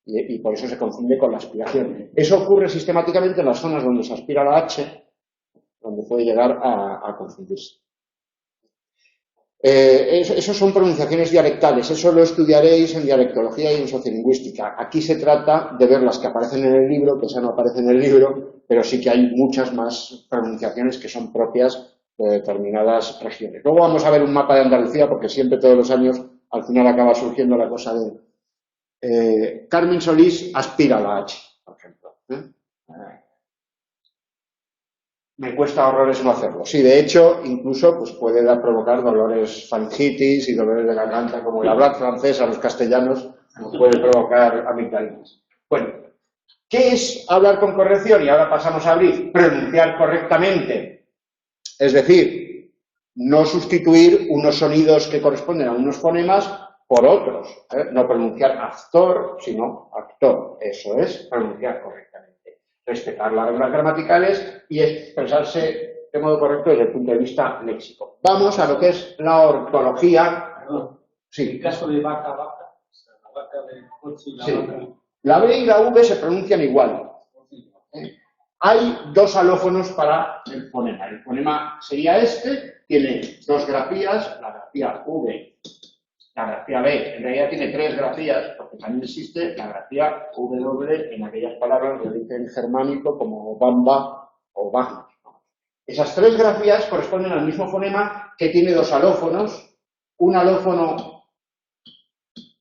y por eso se confunde con la aspiración. Eso ocurre sistemáticamente en las zonas donde se aspira la H, donde puede llegar a confundirse. Eso son pronunciaciones dialectales, eso lo estudiaréis en dialectología y en sociolingüística. Aquí se trata de ver las que aparecen en el libro, que esa no aparece en el libro, pero sí que hay muchas más pronunciaciones que son propias de determinadas regiones. Luego vamos a ver un mapa de Andalucía, porque siempre todos los años al final acaba surgiendo la cosa de Carmen Solís aspira a la H, por ejemplo. Me cuesta horrores no hacerlo. Sí, de hecho, incluso pues puede provocar dolores faringitis y dolores de garganta, como el hablar francés a los castellanos nos puede provocar amigdalitis. Bueno, ¿qué es hablar con corrección? Y ahora pasamos a abrir. Pronunciar correctamente Es decir, no sustituir unos sonidos que corresponden a unos fonemas por otros. No pronunciar actor, sino actor. Eso es pronunciar correctamente. Respetar las reglas gramaticales y expresarse de modo correcto desde el punto de vista léxico. Vamos a lo que es la ortología. Perdón. Sí. El caso de vaca, vaca. La vaca del coche y la Sí. vaca. La B y la V se pronuncian igual. Hay dos alófonos para el fonema. El fonema sería este, tiene dos grafías, la grafía V, la grafía B. En realidad tiene tres grafías, porque también existe la grafía W en aquellas palabras de origen germánico como bamba o bagno. Esas tres grafías corresponden al mismo fonema que tiene dos alófonos. Un alófono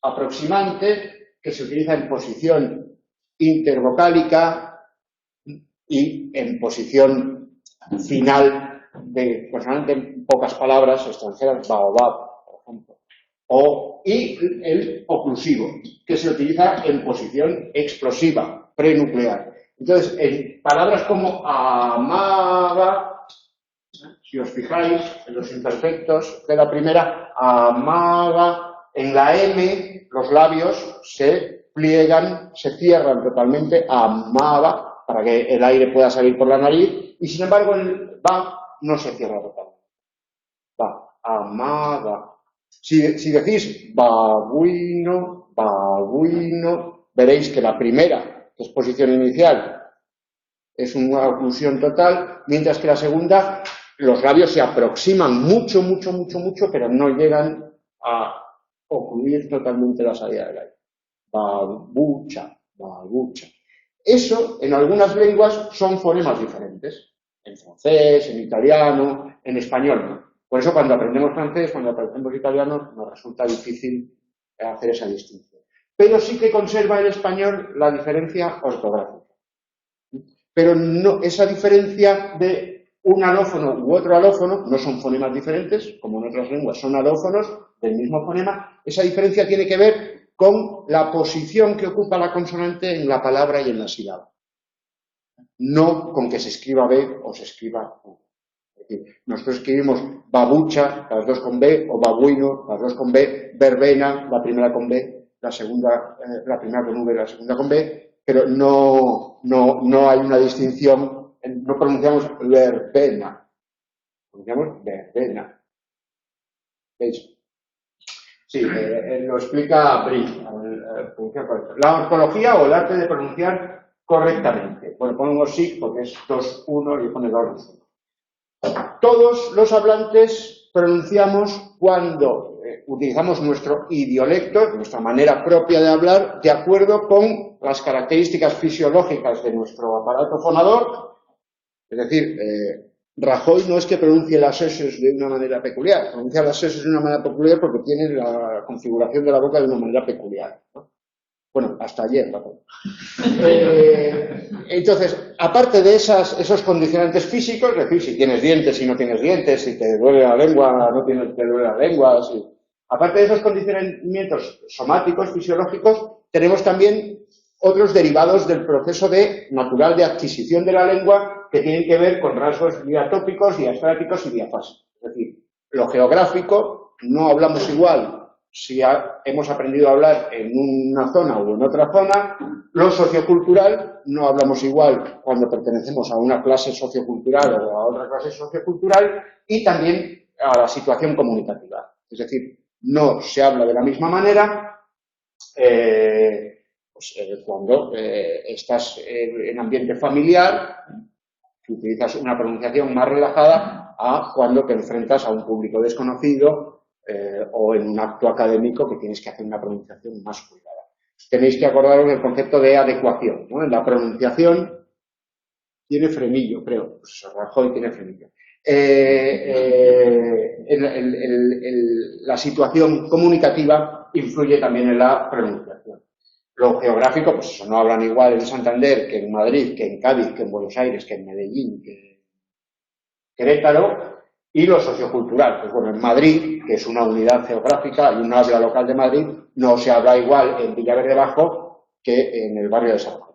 aproximante que se utiliza en posición intervocálica y en posición final de consonante, en pocas palabras extranjeras, baobab, por ejemplo. Y el oclusivo, que se utiliza en posición explosiva, prenuclear. Entonces, en palabras como amaba, si os fijáis en los imperfectos de la primera, amaba, en la M los labios se pliegan, se cierran totalmente, amaba, para que el aire pueda salir por la nariz, y sin embargo el va no se cierra totalmente. Va, amaba. Si decís babuino, babuino, veréis que la primera, que es posición inicial, es una oclusión total, mientras que la segunda, los labios se aproximan mucho, mucho, mucho, mucho, pero no llegan a ocluir totalmente la salida del aire. Babucha, babucha. Eso, en algunas lenguas, son fonemas diferentes. En francés, en italiano, en español no. Por eso cuando aprendemos francés, cuando aprendemos italiano, nos resulta difícil hacer esa distinción. Pero sí que conserva el español la diferencia ortográfica. Pero no, esa diferencia de un alófono u otro alófono, no son fonemas diferentes, como en otras lenguas son alófonos del mismo fonema, esa diferencia tiene que ver con la posición que ocupa la consonante en la palabra y en la sílaba. No con que se escriba B o se escriba U. Es decir, nosotros escribimos babucha, las dos con B, o babuino, las dos con B, verbena, la primera con B, la segunda, la primera con V, la segunda con B, pero no hay una distinción, no pronunciamos verbena, pronunciamos verbena. ¿Veis? Sí, lo explica Brill. La ortología o el arte de pronunciar correctamente. Bueno, ponemos sí porque es 2-1 y pone 2-1. Todos los hablantes pronunciamos cuando utilizamos nuestro idiolecto, nuestra manera propia de hablar, de acuerdo con las características fisiológicas de nuestro aparato fonador. Es decir, Rajoy no es que pronuncie las S de una manera peculiar, pronuncia las S de una manera peculiar porque tiene la configuración de la boca de una manera peculiar, ¿no? Bueno, hasta ayer, Rajoy. Entonces, aparte de esos condicionantes físicos, es decir, si tienes dientes, si no tienes dientes, si te duele la lengua, no te duele la lengua, aparte de esos condicionamientos somáticos, fisiológicos, tenemos también otros derivados del proceso natural de adquisición de la lengua que tienen que ver con rasgos diatópicos, diastráticos y diafásicos. Es decir, lo geográfico, no hablamos igual si hemos aprendido a hablar en una zona o en otra zona. Lo sociocultural, no hablamos igual cuando pertenecemos a una clase sociocultural o a otra clase sociocultural, y también a la situación comunicativa. Es decir, no se habla de la misma manera cuando estás en ambiente familiar, que utilizas una pronunciación más relajada, a cuando te enfrentas a un público desconocido o en un acto académico que tienes que hacer una pronunciación más cuidada. Tenéis que acordaros del concepto de adecuación, ¿no? En la pronunciación tiene frenillo, creo. Pues Rajoy tiene frenillo. La situación comunicativa influye también en la pronunciación. Lo geográfico, pues eso, no hablan igual en Santander que en Madrid, que en Cádiz, que en Buenos Aires, que en Medellín, que en Querétaro. Y lo sociocultural, pues bueno, en Madrid, que es una unidad geográfica, hay un habla local de Madrid, no se habla igual en Villaverde Bajo que en el barrio de Salamanca.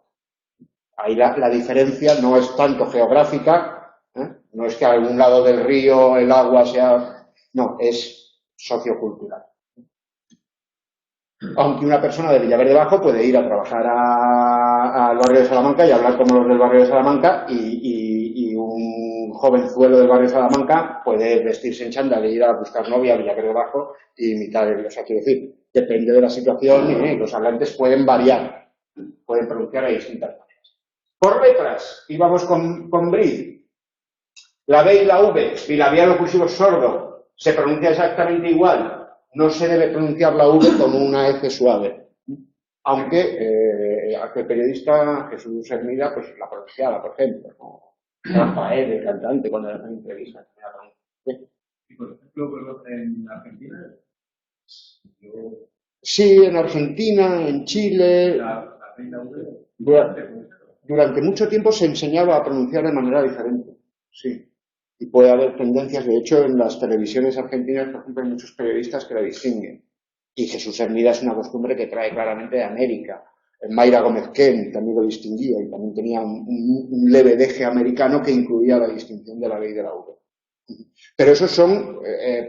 Ahí la diferencia no es tanto geográfica, No es que a algún lado del río el agua sea... No, es sociocultural. Aunque una persona de Villaverde Bajo puede ir a trabajar al barrio de Salamanca y hablar como los del barrio de Salamanca, y un jovenzuelo del barrio de Salamanca puede vestirse en chándal e ir a buscar novia a Villaverde Bajo y imitar el... O sea, quiero decir, depende de la situación y los hablantes pueden variar, pueden pronunciar de distintas maneras. Por letras, íbamos con Brid. La B y la V, bilabial oclusivo sordo, se pronuncia exactamente igual. No se debe pronunciar la V con una F suave, aunque aquel periodista Jesús Hermida pues la pronunciaba, por ejemplo, ¿no? Rafael, el cantante, cuando le hacen entrevistas. Y por ejemplo, en Argentina, Sí, en Argentina, en Chile, la reina V, durante mucho tiempo se enseñaba a pronunciar de manera diferente, sí. Y puede haber tendencias, de hecho, en las televisiones argentinas, por ejemplo, hay muchos periodistas que la distinguen. Y Jesús Hermida es una costumbre que trae claramente de América. Mayra Gómez Ken también lo distinguía y también tenía un leve deje americano que incluía la distinción de la B y de la V. Pero eso son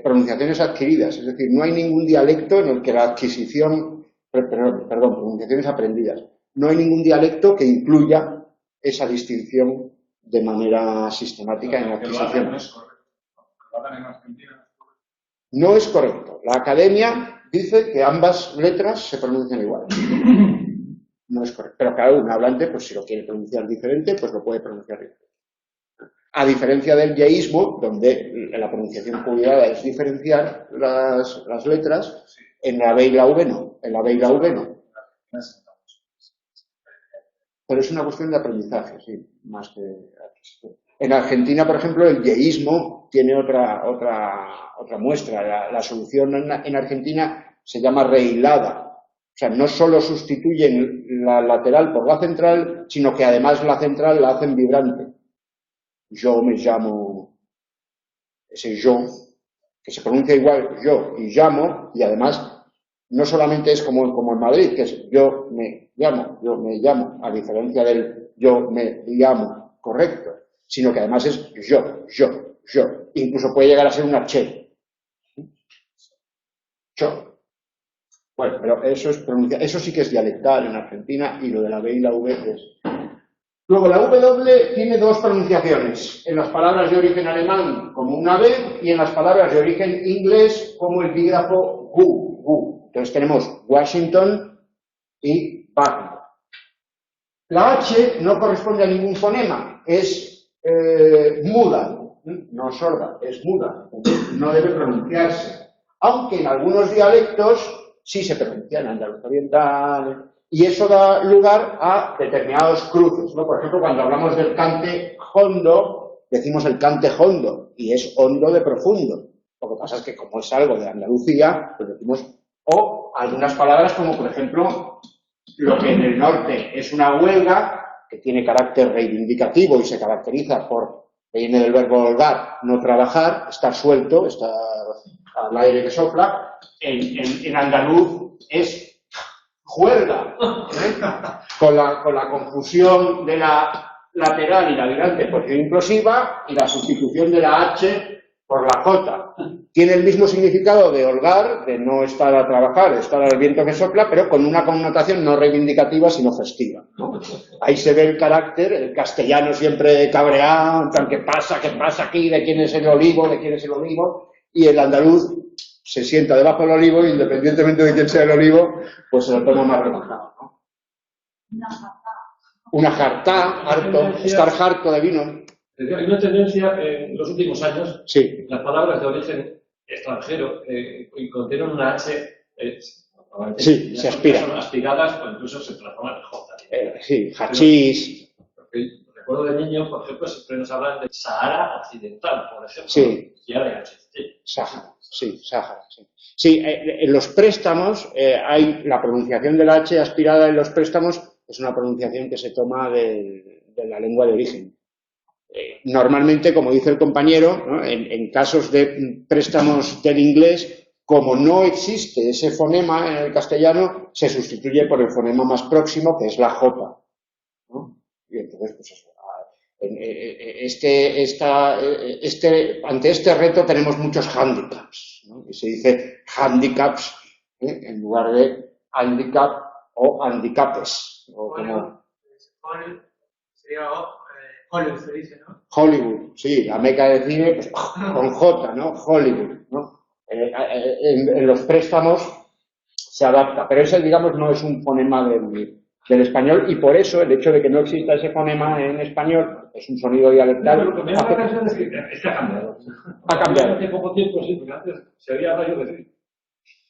pronunciaciones adquiridas, es decir, no hay ningún dialecto en el que la adquisición, perdón, pronunciaciones aprendidas, no hay ningún dialecto que incluya esa distinción de manera sistemática en la adquisición. No es correcto. La academia dice que ambas letras se pronuncian igual. No es correcto. Pero claro, un hablante, pues si lo quiere pronunciar diferente, pues lo puede pronunciar diferente. A diferencia del yeísmo, donde la pronunciación publicada es diferenciar las letras, en la B y la V no. En la B y la V no. Pero es una cuestión de aprendizaje, sí, más que adquisición. En Argentina, por ejemplo, el yeísmo tiene otra muestra. La solución en Argentina se llama rehilada. O sea, no solo sustituyen la lateral por la central, sino que además la central la hacen vibrante. Yo me llamo, ese yo, que se pronuncia igual yo y llamo, y además no solamente es como en Madrid, que es yo me llamo, a diferencia del yo me llamo correcto, sino que además es yo. Incluso puede llegar a ser una che. Yo. Bueno, pero eso sí que es dialectal en Argentina, y lo de la B y la V es... Luego, la W tiene dos pronunciaciones, en las palabras de origen alemán como una B y en las palabras de origen inglés como el dígrafo gu. Entonces tenemos Washington y Wagner. La H no corresponde a ningún fonema, es muda, no sorda, es muda, no debe pronunciarse. Aunque en algunos dialectos sí se pronuncia, en andaluz oriental... Y eso da lugar a determinados cruces, ¿no? Por ejemplo, cuando hablamos del cante hondo, decimos el cante hondo, y es hondo de profundo. Lo que pasa es que como es algo de Andalucía, pues decimos, o algunas palabras como, por ejemplo, lo que en el norte es una huelga, que tiene carácter reivindicativo y se caracteriza por, viene del verbo holgar, no trabajar, estar suelto, estar al aire que sopla, en andaluz es juerga, con la confusión de la lateral y la vibrante por posición implosiva y la sustitución de la H por la J. Tiene el mismo significado de holgar, de no estar a trabajar, estar al viento que sopla, pero con una connotación no reivindicativa, sino festiva, ¿no? Ahí se ve el carácter, el castellano siempre cabreado, en plan, ¿qué pasa aquí? ¿De quién es el olivo? Y el andaluz se sienta debajo del olivo y, independientemente de quién sea el olivo, pues se lo toma más relajado, ¿no? Una jartá, harto, estar harto de vino. Hay una tendencia en los últimos años, sí. Las palabras de origen extranjero y contienen una H, sí, se aspiran. Son aspiradas o incluso se transforman en J. Sí, hachís. Recuerdo de niño, por ejemplo, siempre nos hablan de Sahara Occidental, por ejemplo. Sí. Y ahora hay H. Sáhara, sí, Sáhara, sí. Sí, en los préstamos hay la pronunciación de la H aspirada en los préstamos, es una pronunciación que se toma de la lengua de origen. Normalmente, como dice el compañero, ¿no? En casos de préstamos del inglés, como no existe ese fonema en el castellano, se sustituye por el fonema más próximo, que es la J, ¿no? Y entonces, pues eso. Ante este reto tenemos muchos hándicaps, ¿no? Y se dice handicaps en lugar de handicap o handicapes. O como Hollywood se dice, ¿no? Hollywood, sí, la meca del cine, pues, con J, ¿no? Hollywood, ¿no? En los préstamos se adapta, pero ese, digamos, no es un fonema del español, y por eso el hecho de que no exista ese fonema en español, es un sonido dialectal. Lo que me da la impresión es que ha cambiado. Ha cambiado. Hace poco tiempo, sí, porque antes se había rayo decir.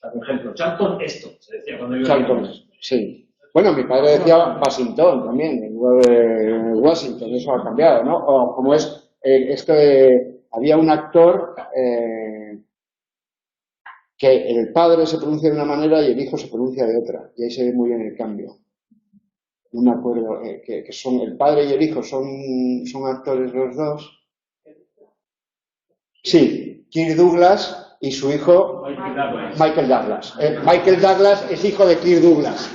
Por ejemplo, Charlton esto, se decía cuando yo Charlton, sí. Bueno, mi padre decía Washington también, en lugar de Washington, eso ha cambiado, ¿no? O como es, había un actor que el padre se pronuncia de una manera y el hijo se pronuncia de otra, y ahí se ve muy bien el cambio. No me acuerdo, que son el padre y el hijo son actores los dos. Sí, Kirk Douglas y su hijo Michael Douglas. Michael Douglas es hijo de Kirk Douglas.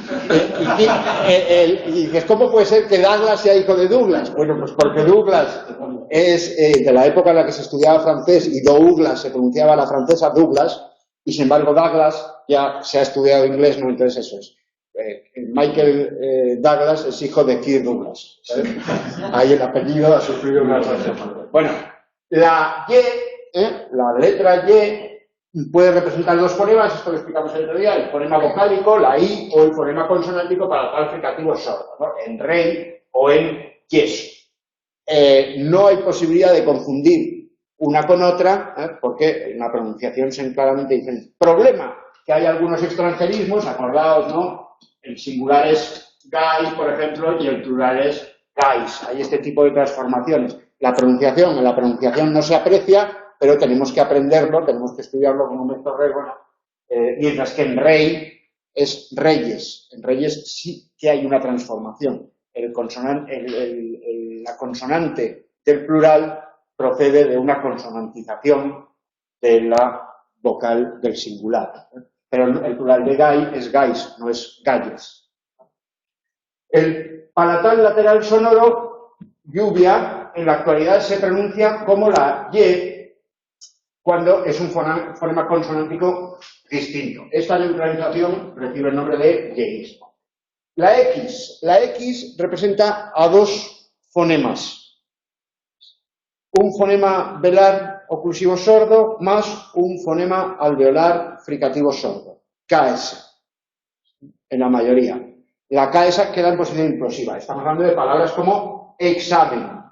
Y dices, ¿cómo puede ser que Douglas sea hijo de Douglas? Bueno, pues porque Douglas es de la época en la que se estudiaba francés y Douglas se pronunciaba la francesa Douglas, y sin embargo Douglas ya se ha estudiado inglés, ¿no? Entonces eso es. Michael Douglas es hijo de Kirk Douglas, ¿sabes? Ahí el apellido ha sufrido una transformación. Bueno, la Y, la letra Y, puede representar dos fonemas, esto lo explicamos el otro día, el fonema vocálico, la I, o el fonema consonántico para tal fricativo sordo, ¿no? En rey o en yeso. No hay posibilidad de confundir una con otra, porque en la pronunciación se claramente dicen. Problema, que hay algunos extranjerismos, acordaos, ¿no? El singular es guy, por ejemplo, y el plural es guys. Hay este tipo de transformaciones. En la pronunciación no se aprecia, pero tenemos que aprenderlo, tenemos que estudiarlo como Néstor Rey, mientras que en rey es reyes. En reyes sí que hay una transformación. La consonante del plural procede de una consonantización de la vocal del singular. Pero el plural de gay es gays, no es galles. El palatal lateral sonoro, lluvia, en la actualidad se pronuncia como la Y cuando es un fonema consonántico distinto. Esta neutralización recibe el nombre de yeísmo. La X representa a dos fonemas. Un fonema velar oclusivo sordo más un fonema alveolar fricativo sordo, KS, en la mayoría. La KS queda en posición implosiva. Estamos hablando de palabras como examen.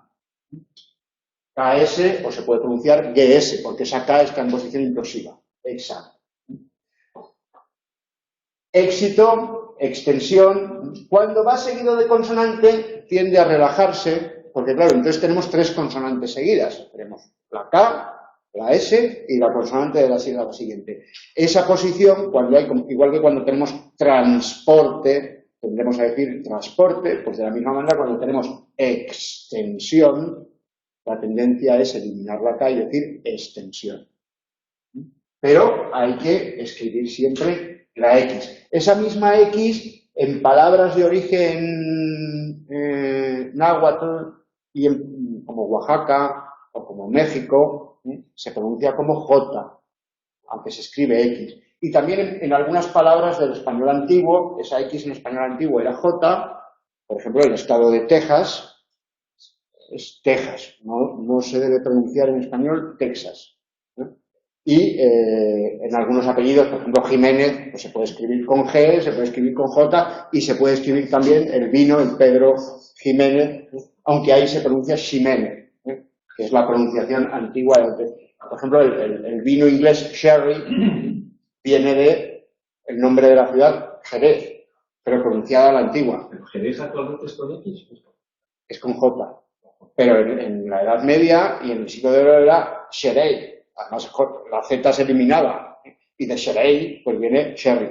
KS, o se puede pronunciar GS, porque esa K está en posición implosiva. Examen. Éxito, extensión. Cuando va seguido de consonante, tiende a relajarse, porque claro, entonces tenemos tres consonantes seguidas. Tenemos la K, la S y la consonante de la sílaba siguiente. Esa posición, cuando hay, igual que cuando tenemos transporte, tendremos a decir transporte, pues de la misma manera cuando tenemos extensión, la tendencia es eliminar la K y decir extensión. Pero hay que escribir siempre la X. Esa misma X, en palabras de origen náhuatl, y como Oaxaca o como México, se pronuncia como J, aunque se escribe X. Y también en algunas palabras del español antiguo, esa X en español antiguo era J, por ejemplo, el estado de Texas es Texas, no se debe pronunciar en español Texas. Y en algunos apellidos, por ejemplo Jiménez, pues se puede escribir con G, se puede escribir con J y se puede escribir también el vino, el Pedro Jiménez, aunque ahí se pronuncia Ximénez, que es la pronunciación antigua. Por ejemplo, el vino inglés sherry viene de el nombre de la ciudad, Jerez, pero pronunciada a la antigua. ¿Pero Jerez actualmente es con X? Es con J. Pero en la Edad Media y en el siglo de oro era Xerei. Además, la Z se eliminaba. Y de Xerei, pues viene Sherry.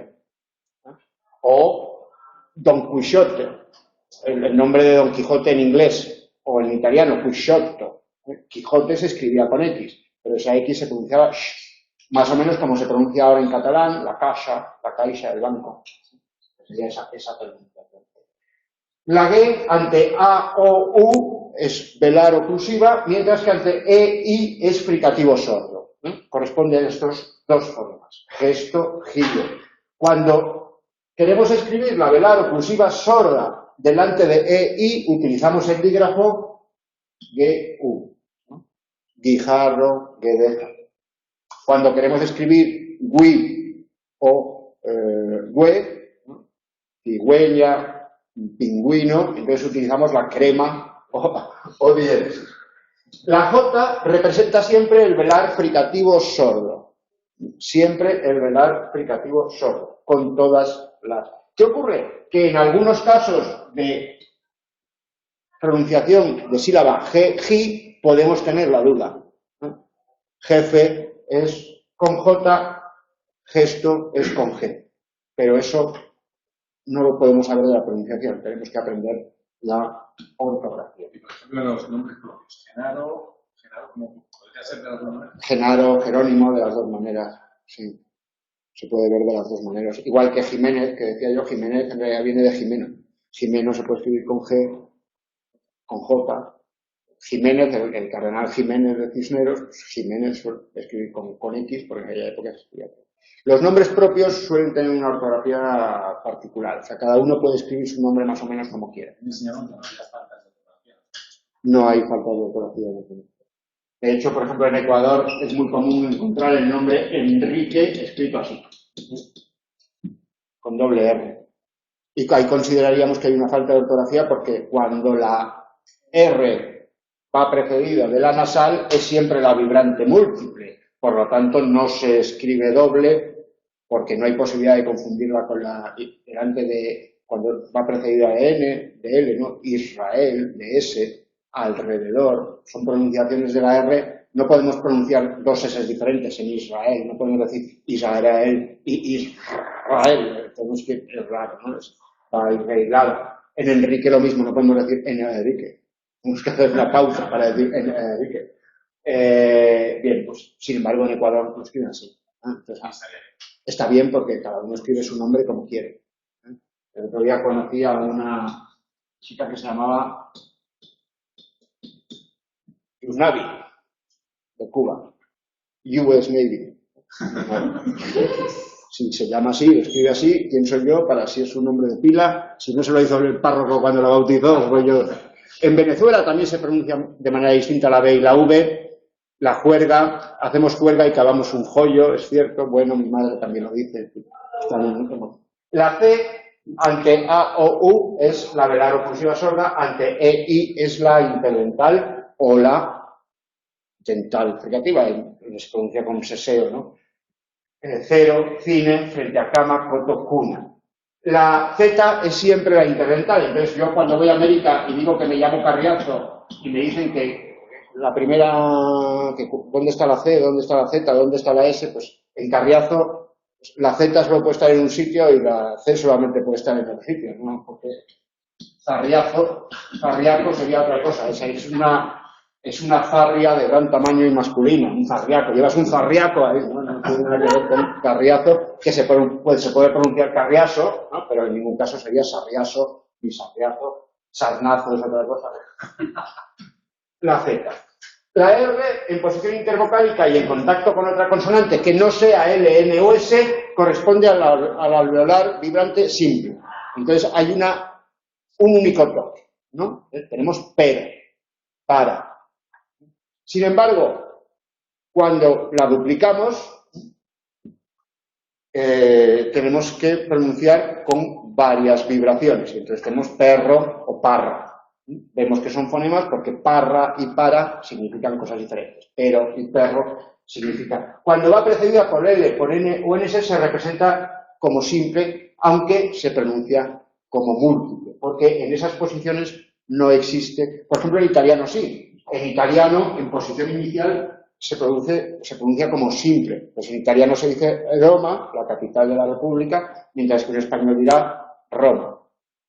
O Don Quixote. El nombre de Don Quijote en inglés. O en italiano, Quixoto. Quijote se escribía con X. Pero esa X se pronunciaba sh. Más o menos como se pronuncia ahora en catalán, la caixa, el banco. Sería esa pronunciación. La G ante A o U U es velar oclusiva, mientras que ante E, I es fricativo sordo. Corresponden estos dos fonemas, gesto, giro. Cuando queremos escribir la velar oclusiva sorda delante de E, I, utilizamos el dígrafo GU, ¿no? Guijarro, guedeja. Cuando queremos escribir GUI o GUE, ¿no? Cigüeña, pingüino, entonces utilizamos la crema o diéresis. La J representa siempre el velar fricativo sordo. Siempre el velar fricativo sordo, con todas las... ¿Qué ocurre? Que en algunos casos de pronunciación de sílaba G, podemos tener la duda, ¿no? Jefe es con J, gesto es con G. Pero eso no lo podemos saber de la pronunciación, tenemos que aprender la ortografía. Y por ejemplo, los nombres propios. Genaro, ¿cómo podría ser de alguna manera? Genaro, Jerónimo, de las dos maneras, sí. Se puede ver de las dos maneras. Igual que Jiménez, que decía yo, Jiménez en realidad viene de Jimeno. Jimeno se puede escribir con G, con J. Jiménez, el cardenal Jiménez de Cisneros, pues Jiménez suele escribir con X, porque en aquella época se escribía. Los nombres propios suelen tener una ortografía particular. O sea, cada uno puede escribir su nombre más o menos como quiera. No hay falta de ortografía. De hecho, por ejemplo, en Ecuador es muy común encontrar el nombre Enrique escrito así, con doble R. Y ahí consideraríamos que hay una falta de ortografía porque cuando la R va precedida de la nasal es siempre la vibrante múltiple. Por lo tanto, no se escribe doble porque no hay posibilidad de confundirla con la delante de cuando va precedida de N, de L, ¿no? Israel, de S, alrededor. Son pronunciaciones de la R. No podemos pronunciar dos S diferentes en Israel. No podemos decir Israel y Israel. Tenemos que es raro, ¿no? Está irregular. En Enrique lo mismo, no podemos decir en Enrique. Tenemos que hacer una pausa para decir en Enrique. Bien, pues sin embargo en Ecuador lo escriben así. Entonces, está bien porque cada uno escribe su nombre como quiere. El otro día conocí a una chica que se llamaba Yusnavi, de Cuba. US Navy. Si se llama así, escribe así, ¿quién soy yo? Para si es un nombre de pila. Si no se lo hizo el párroco cuando lo bautizó, pues yo. En Venezuela también se pronuncia de manera distinta la B y la V. La juerga, hacemos juerga y cavamos un joyo, es cierto. Bueno, mi madre también lo dice. La C, ante A o U, es la velar oclusiva sorda. Ante E, I, es la interdental o la dental fricativa. Se pronuncia con seseo, ¿no? Cero, cine, frente a cama, coto, cuna. La Z es siempre la interdental. Entonces yo cuando voy a América y digo que me llamo Carriazo y me dicen que la primera, que ¿dónde está la C? ¿Dónde está la Z? ¿Dónde está la S? Pues en Carriazo la Z solo puede estar en un sitio y la C solamente puede estar en otro sitio, ¿no? Porque zarriazo sería otra cosa. Esa es una zarria de gran tamaño y masculino, un zarriaco. Llevas un zarriaco ahí, ¿no? No tiene nada que ver con carriazo, que se puede pronunciar carriaso, ¿no? Pero en ningún caso sería sarriaso ni sarriazo. Sarnazo es otra cosa. La Z. La R en posición intervocálica y en contacto con otra consonante que no sea L, N o S corresponde al alveolar vibrante simple. Entonces hay un único toque, ¿no? Tenemos pero, para. Sin embargo, cuando la duplicamos, tenemos que pronunciar con varias vibraciones. Entonces tenemos perro o parra. Vemos que son fonemas porque parra y para significan cosas diferentes. Pero y perro significan. Cuando va precedida por L, por N o NS se representa como simple, aunque se pronuncia como múltiple. Porque en esas posiciones no existe. Por ejemplo, en italiano sí. En italiano, en posición inicial, se pronuncia como simple. Pues en italiano se dice Roma, la capital de la República, mientras que en español dirá Roma.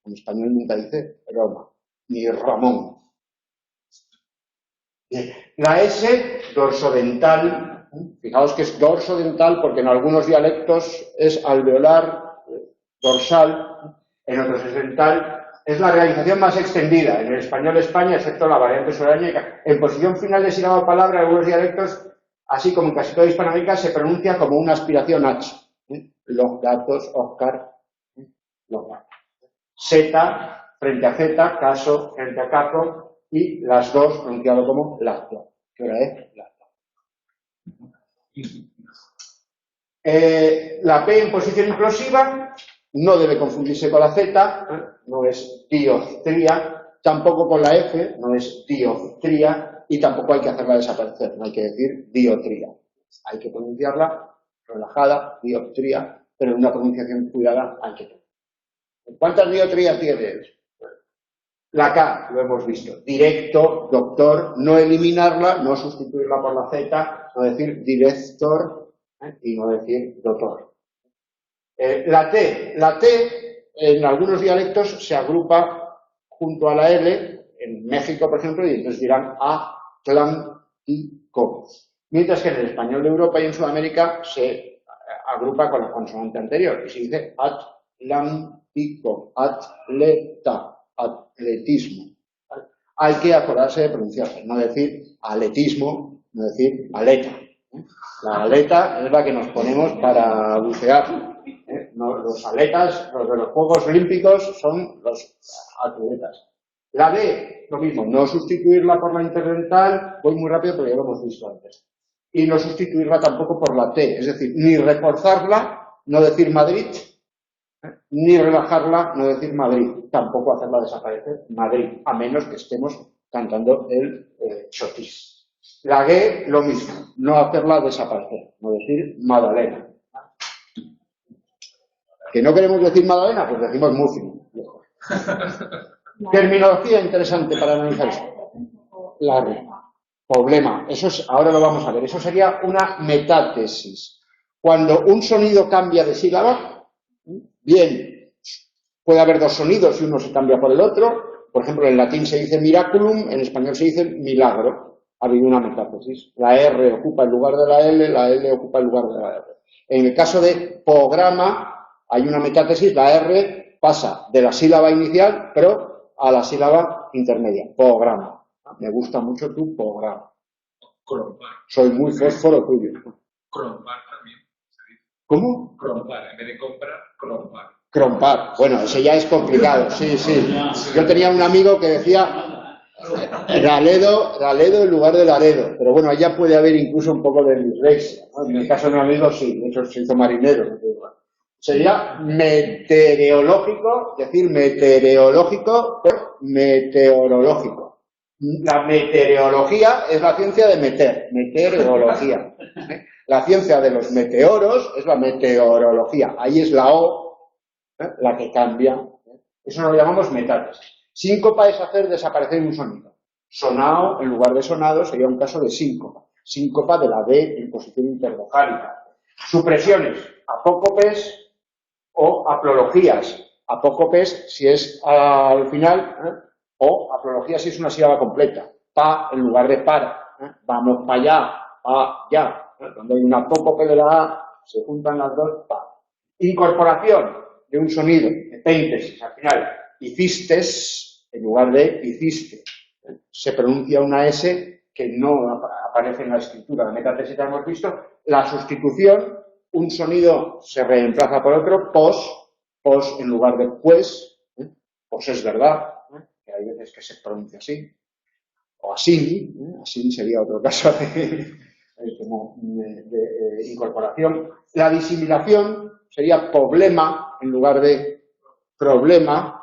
En español nunca dice Roma, ni Ramón. La S, dorsodental. Fijaos que es dorsodental porque en algunos dialectos es alveolar, dorsal, en otros es dental es la realización más extendida en el español España, excepto la variante sureña. En posición final de sílaba o palabra, en algunos dialectos, así como en casi toda Hispanoamérica, se pronuncia como una aspiración H. Los gatos, Oscar, los gatos. Z, frente a Z, caso, frente a caso, y las dos pronunciado como lacto. ¿Qué hora es? Lacto. La P en posición inclusiva no debe confundirse con la Z, no es dioptría, tampoco con la F, no es dioptría, y tampoco hay que hacerla desaparecer, no hay que decir diotría. Hay que pronunciarla relajada, dioptría, pero en una pronunciación cuidada hay que tener. ¿Cuántas diotrías tienes? La K, lo hemos visto, directo, doctor, no eliminarla, no sustituirla por la Z, no decir director y no decir doctor. La T en algunos dialectos se agrupa junto a la L, en México por ejemplo, y entonces dirán Atlántico. Mientras que en el español de Europa y en Sudamérica se agrupa con la consonante anterior y se dice Atlántico, atleta, atletismo. Hay que acordarse de pronunciarse, no decir atletismo, no decir aleta. La aleta es la que nos ponemos para bucear. No, los atletas, los de los Juegos Olímpicos, son los atletas. La D, lo mismo, no sustituirla por la interdental, voy muy rápido pero ya lo hemos visto antes. Y no sustituirla tampoco por la T, es decir, ni reforzarla, no decir Madrid, ni relajarla, no decir Madrid, tampoco hacerla desaparecer Madrid, a menos que estemos cantando el chotis. La G, lo mismo, no hacerla desaparecer, no decir Madalena. ¿Que no queremos decir Madalena? Pues decimos muffin. Terminología interesante para analizar esto. La R. Problema. Eso es, ahora lo vamos a ver. Eso sería una metátesis. Cuando un sonido cambia de sílaba, bien, puede haber dos sonidos y uno se cambia por el otro. Por ejemplo, en latín se dice miraculum, en español se dice milagro. Ha habido una metátesis. La R ocupa el lugar de la L ocupa el lugar de la R. En el caso de programa, hay una metátesis, la R pasa de la sílaba inicial, pero a la sílaba intermedia. Programa. Me gusta mucho tu programa. Crompar. Soy muy fósforo tuyo. Crompar también. ¿Cómo? Crompar. En vez de comprar, crompar. Crompar. Bueno, ese ya es complicado. Sí, sí. Yo tenía un amigo que decía Laredo en lugar de Laredo. Pero bueno, allá puede haber incluso un poco de dislexia, ¿no? En el caso de mi amigo sí, de hecho se hizo marinero. Sería meteorológico, decir meteorológico, pero meteorológico. La meteorología es la ciencia de meteorología. La ciencia de los meteoros es la meteorología. Ahí es la O, la que cambia. Eso lo llamamos metátesis. Síncopa es hacer desaparecer un sonido. Sonado, en lugar de sonado, sería un caso de síncopa. Síncopa de la D en posición intervocálica. Supresiones, apócopes o aplologías. Apócopes si es al final, o aplología si es una sílaba completa. Pa en lugar de para. Vamos para allá, pa, ya. Cuando hay un apócope de la A, se juntan las dos, pa. Incorporación de un sonido, epéntesis al final. Hicistes en lugar de hiciste. Se pronuncia una S que no aparece en la escritura. La metátesis que hemos visto. La sustitución, un sonido se reemplaza por otro, pos en lugar de pues es verdad, que hay veces que se pronuncia así, o así sería otro caso de incorporación. La disimilación sería problema en lugar de problema,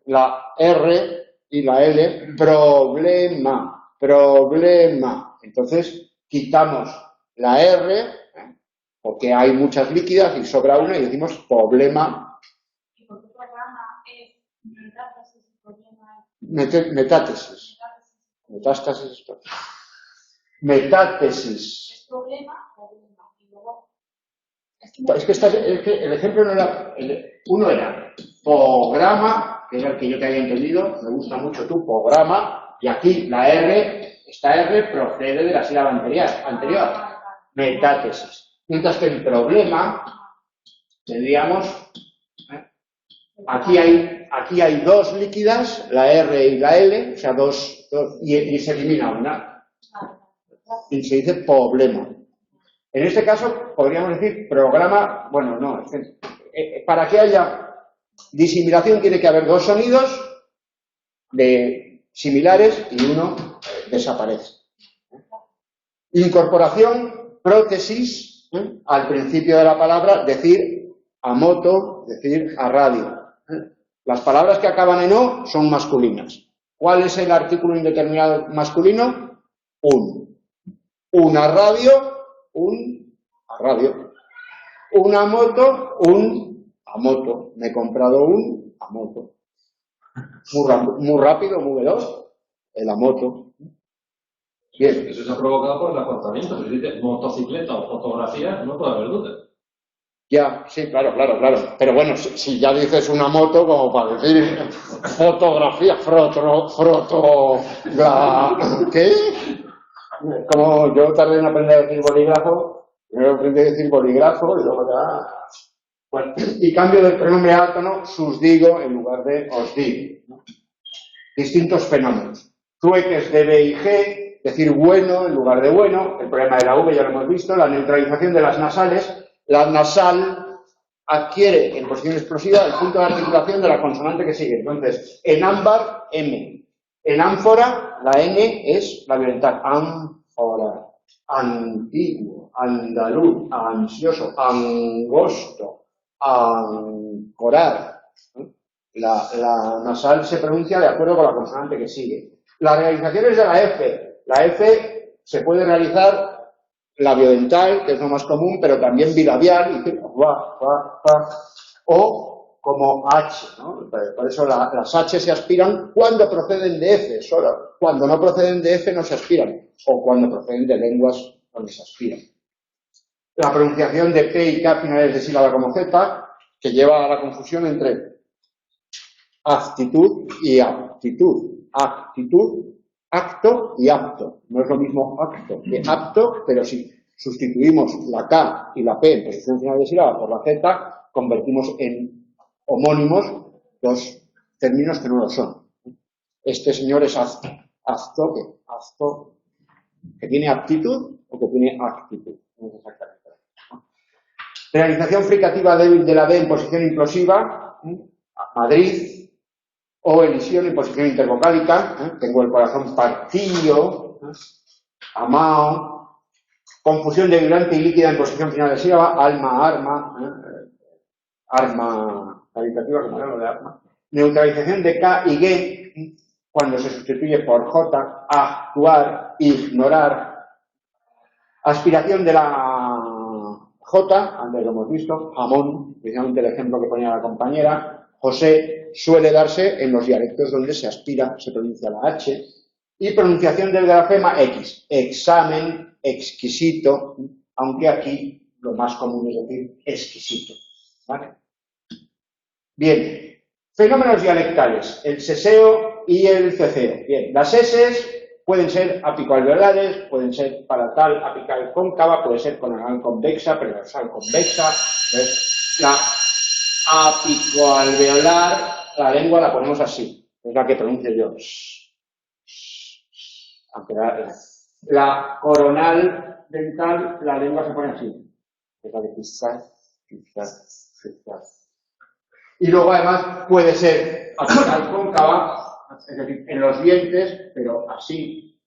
la R y la L, problema. Entonces, quitamos la R, porque hay muchas líquidas y sobra una y decimos problema. ¿Y por qué programa es metástasis? Metátesis. Metástasis. Metátesis. Es problema. Y luego... Es que el ejemplo no era... Uno era programa, que era el que yo te había entendido, me gusta mucho tu programa, y aquí la R, esta R procede de la sílaba anterior. Metátesis. Mientras que el problema, tendríamos, aquí hay aquí hay dos líquidas, la R y la L, o sea, y se elimina una. Y se dice problema. En este caso, podríamos decir programa, bueno, no, es que, para que haya disimilación tiene que haber dos sonidos similares y uno desaparece. Incorporación, prótesis, al principio de la palabra, decir a moto, decir a radio. Las palabras que acaban en O son masculinas. ¿Cuál es el artículo indeterminado masculino? Un. Una radio, a radio. Una moto, a moto. Me he comprado a moto. Muy rápido, muy veloz, a moto. Bien. Eso se ha provocado por el acortamiento. Si dices motocicleta o fotografía, no puede haber duda. Ya, sí, claro. Pero bueno, si ya dices una moto, como para decir fotografía, ¿qué? Como yo tardé en aprender a decir bolígrafo, primero aprendí a decir bolígrafo y luego ya... Bueno, y cambio del pronombre átono, sus digo en lugar de os digo, ¿no? Distintos fenómenos. Trueques de B y G, decir bueno en lugar de bueno, el problema de la V ya lo hemos visto, la neutralización de las nasales. La nasal adquiere en posición explosiva el punto de articulación de la consonante que sigue. Entonces, en ámbar, M. En ánfora, la N es la violental. Ánfora. Antiguo, andaluz, ansioso, angosto, ancorar. La nasal se pronuncia de acuerdo con la consonante que sigue. Las realizaciones de la F. La F se puede realizar labiodental, que es lo más común, pero también bilabial, y o como H, ¿no? Por eso las H se aspiran cuando proceden de F, solo cuando no proceden de F no se aspiran, o cuando proceden de lenguas donde se aspiran. La pronunciación de P y K finales de sílaba como Z, que lleva a la confusión entre actitud y aptitud. Actitud, acto y apto. No es lo mismo acto que apto, pero si sustituimos la K y la P en posición final de sílaba por la Z, convertimos en homónimos dos términos que no lo son. Este señor es apto, que tiene aptitud o que tiene actitud. No es exactamente. Realización fricativa débil de la D en posición implosiva, Madrid, o elisión en posición intervocálica, tengo el corazón partido, amao, confusión de vibrante y líquida en posición final de sílaba, alma, arma calificativa como lo de arma, neutralización de K y G cuando se sustituye por J, actuar, ignorar, aspiración de la J, antes lo hemos visto, jamón, precisamente el ejemplo que ponía la compañera, José, suele darse en los dialectos donde se aspira, se pronuncia la H, y pronunciación del grafema X, examen, exquisito, aunque aquí lo más común es decir exquisito, ¿vale? Bien, fenómenos dialectales, el seseo y el ceceo. Bien, las S pueden ser apicoalveolares, pueden ser palatal, apical cóncava, puede ser conanal convexa, predorsal convexa. La apicoalveolar, la lengua la ponemos así, es la que pronuncio yo. Aunque la coronal dental, la lengua se pone así, es la de quizás. Y luego además puede ser apical cóncava, es decir, en los dientes, pero así.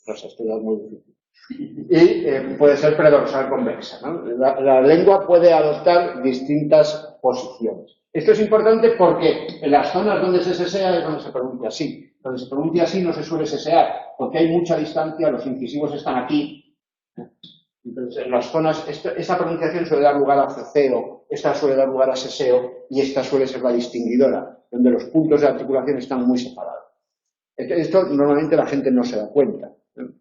No sé, esto ya es muy difícil. Y puede ser predorsal convexa, ¿no? La lengua puede adoptar distintas posiciones. Esto es importante porque en las zonas donde se sesea es donde se pronuncia así. Donde se pronuncia así no se suele sesear, porque hay mucha distancia, los incisivos están aquí. Entonces, en las zonas, esta pronunciación suele dar lugar a ceceo, esta suele dar lugar a seseo, y esta suele ser la distinguidora, donde los puntos de articulación están muy separados. Esto normalmente la gente no se da cuenta,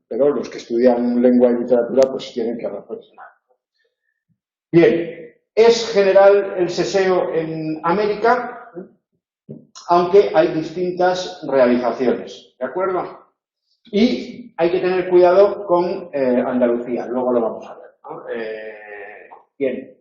pero los que estudian lengua y literatura pues tienen que reflexionar. Bien, es general el seseo en América, aunque hay distintas realizaciones, ¿de acuerdo? Y hay que tener cuidado con Andalucía, luego lo vamos a ver, ¿no? Bien,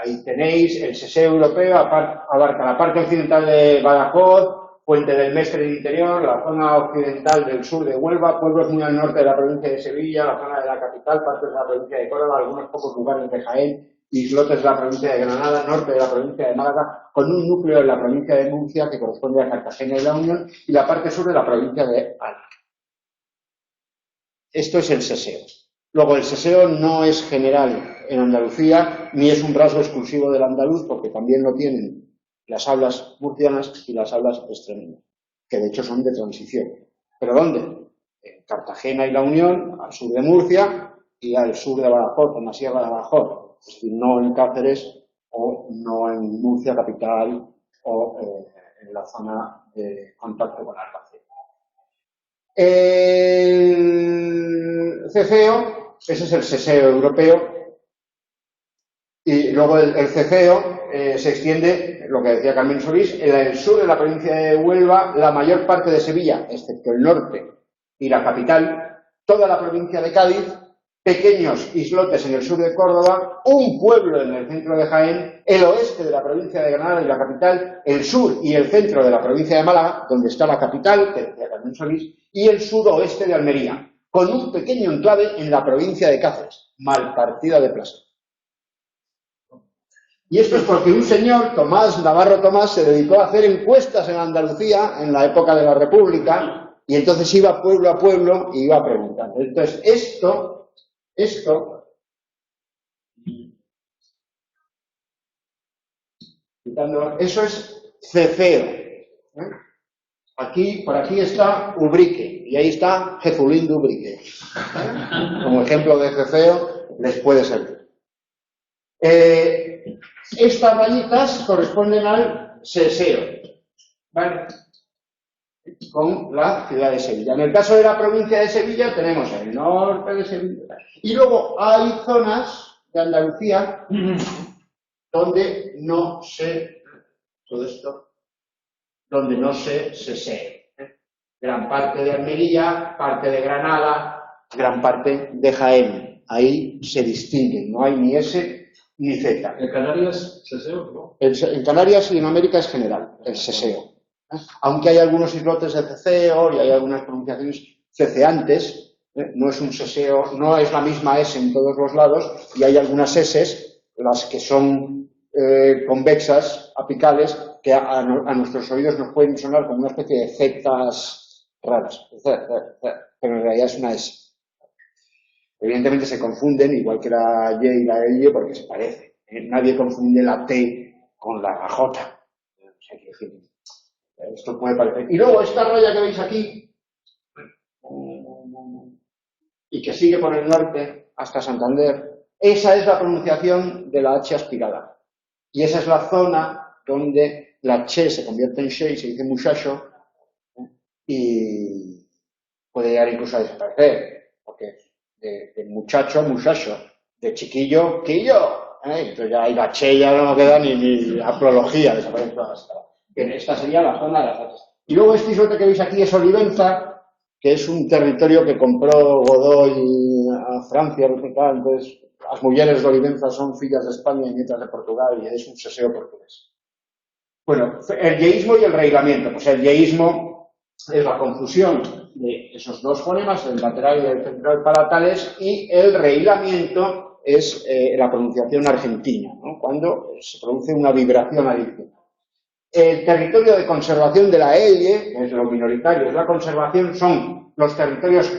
hay Ahí tenéis el seseo europeo, abarca la parte occidental de Badajoz, Puente del Mestre del interior, la zona occidental del sur de Huelva, pueblos muy al norte de la provincia de Sevilla, la zona de la capital, partes de la provincia de Córdoba, algunos pocos lugares de Jaén, islotes de la provincia de Granada, norte de la provincia de Málaga, con un núcleo en la provincia de Murcia que corresponde a Cartagena y La Unión, y la parte sur de la provincia de Ávila. Esto es el seseo. Luego, el seseo no es general en Andalucía, ni es un rasgo exclusivo del andaluz, porque también lo tienen las hablas murcianas y las hablas extremeñas, que de hecho son de transición. ¿Pero dónde? En Cartagena y La Unión, al sur de Murcia, y al sur de Badajoz, en la Sierra de Badajoz. Es decir, no en Cáceres o no en Murcia capital o en la zona de contacto con Albacete. El ceseo, ese es el seseo europeo, y luego el ceseo se extiende, lo que decía Carmen Solís, en el sur de la provincia de Huelva, la mayor parte de Sevilla, excepto el norte y la capital, toda la provincia de Cádiz, pequeños islotes en el sur de Córdoba, un pueblo en el centro de Jaén, el oeste de la provincia de Granada y la capital, el sur y el centro de la provincia de Málaga, donde está la capital, que decía Carmen Solís, y el sudoeste de Almería, con un pequeño enclave en la provincia de Cáceres, Malpartida de Plaza. Y esto es porque un señor, Tomás Navarro Tomás, se dedicó a hacer encuestas en Andalucía en la época de la República, y entonces iba pueblo a pueblo y iba preguntando. Entonces, esto, eso es ceseo. Por aquí está Ubrique, y ahí está Jezulín de Ubrique. Como ejemplo de ceseo les puede servir. Estas rayitas corresponden al seseo, ¿vale? Con la ciudad de Sevilla. En el caso de la provincia de Sevilla tenemos el norte de Sevilla. Y luego hay zonas de Andalucía donde no se, todo esto, donde no se sesea. Gran parte de Almería, parte de Granada, gran parte de Jaén. Ahí se distinguen, no hay ni S ni Z. ¿En Canarias seseo, no? En Canarias y en América es general, el seseo. Aunque hay algunos islotes de ceseo y hay algunas pronunciaciones ceceantes, no es un seseo, no es la misma S en todos los lados, y hay algunas S, las que son convexas, apicales, que a nuestros oídos nos pueden sonar como una especie de zetas raras, pero en realidad es una S. Evidentemente se confunden, igual que la Y y la L, porque se parecen. Nadie confunde la T con la J. O sea, que decir, esto puede parecer. Y luego esta raya que veis aquí, y que sigue por el norte hasta Santander, esa es la pronunciación de la H aspirada. Y esa es la zona donde la Che se convierte en She y se dice muchacho, y puede llegar incluso a desaparecer, porque de muchacho, de chiquillo, quillo. Entonces ya hay la Che, ya no queda ni aplología, desaparece toda la escala. Esta sería la zona de las H. Y luego este islote que veis aquí es Olivenza, que es un territorio que compró Godoy a Francia, entonces las mujeres de Olivenza son fillas de España y nietas de Portugal, y es un seseo portugués. Bueno, el yeísmo y el reilamiento. Pues el yeísmo es la confusión de esos dos fonemas, el lateral y el central palatales, y el reilamiento es la pronunciación argentina, ¿no? Cuando se produce una vibración adicional. El territorio de conservación de la L, que es lo minoritario, es la conservación, son los territorios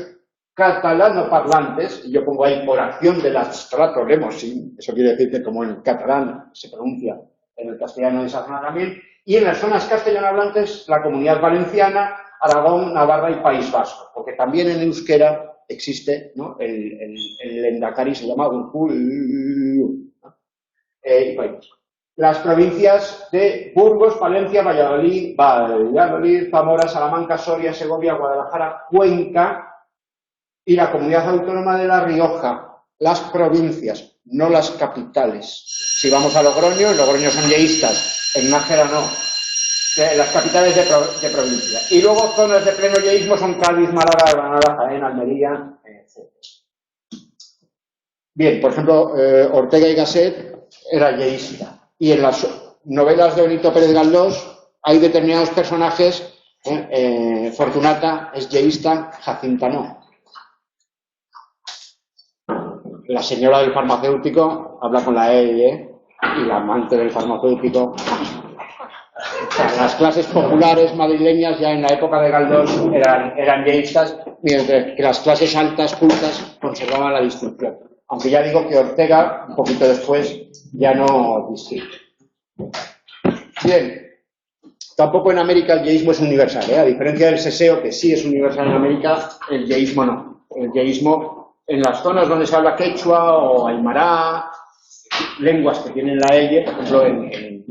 catalano-parlantes, y yo pongo ahí por acción del abstrato lemosín, eso quiere decir que como en catalán se pronuncia en el castellano de esa zona también, y en las zonas castellanohablantes la Comunidad Valenciana, Aragón, Navarra y País Vasco, porque también en euskera existe, ¿no? el endacari se llama Urkul, ¿no? Y País Vasco. Las provincias de Burgos, Palencia, Valladolid, Zamora, Salamanca, Soria, Segovia, Guadalajara, Cuenca y la Comunidad Autónoma de La Rioja. Las provincias, no las capitales. Si vamos a Logroño, en Logroño son yeístas, en Nájera no. Las capitales de provincia. Y luego zonas de pleno yeísmo son Cádiz, Málaga, Granada, Jaén, Almería, etc. Bien, por ejemplo, Ortega y Gasset era yeísta. Y en las novelas de Benito Pérez Galdós hay determinados personajes, Fortunata es yeísta, Jacinta no. La señora del farmacéutico habla con la EIE y la amante del farmacéutico. O sea, las clases populares madrileñas ya en la época de Galdós eran yeístas, mientras que las clases altas, cultas, conservaban la distinción. Aunque ya digo que Ortega, un poquito después, ya no distingue. Bien, tampoco en América el yeísmo es universal, ¿eh? A diferencia del seseo, que sí es universal en América, el yeísmo no. El yeísmo, en las zonas donde se habla quechua o aymara, lenguas que tienen la EIE, por ejemplo en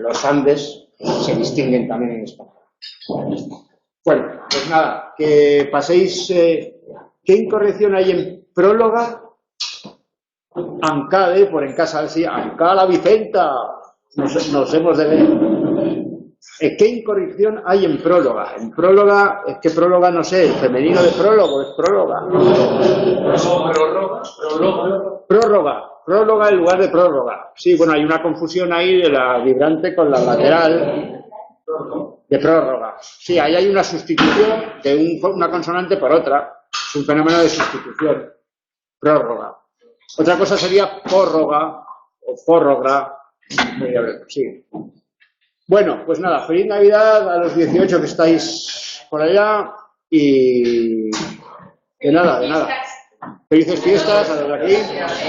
los Andes, se distinguen también en España. Bueno, pues nada, que paséis. ¿Qué incorrección hay en próloga? Ancade, por en casa decía, Ancá la Vicenta, nos hemos de ver. ¿Qué incorrección hay en próloga? En próloga, es que próloga no sé, el femenino de prólogo es próloga. Próloga en lugar de prórroga. Sí, bueno, hay una confusión ahí de la vibrante con la lateral de prórroga. Sí, ahí hay una sustitución de una consonante por otra. Es un fenómeno de sustitución. Prórroga. Otra cosa sería prórroga o prórroga. Sí. Bueno, pues nada, feliz Navidad a los 18 que estáis por allá y de nada. Felices fiestas a los de aquí.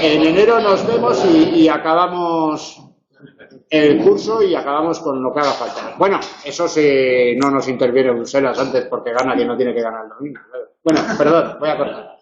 En enero nos vemos y acabamos el curso y acabamos con lo que haga falta. Bueno, eso sí, no nos interviene Bruselas antes porque gana quien no tiene que ganar el domingo. Bueno, perdón, voy a cortar.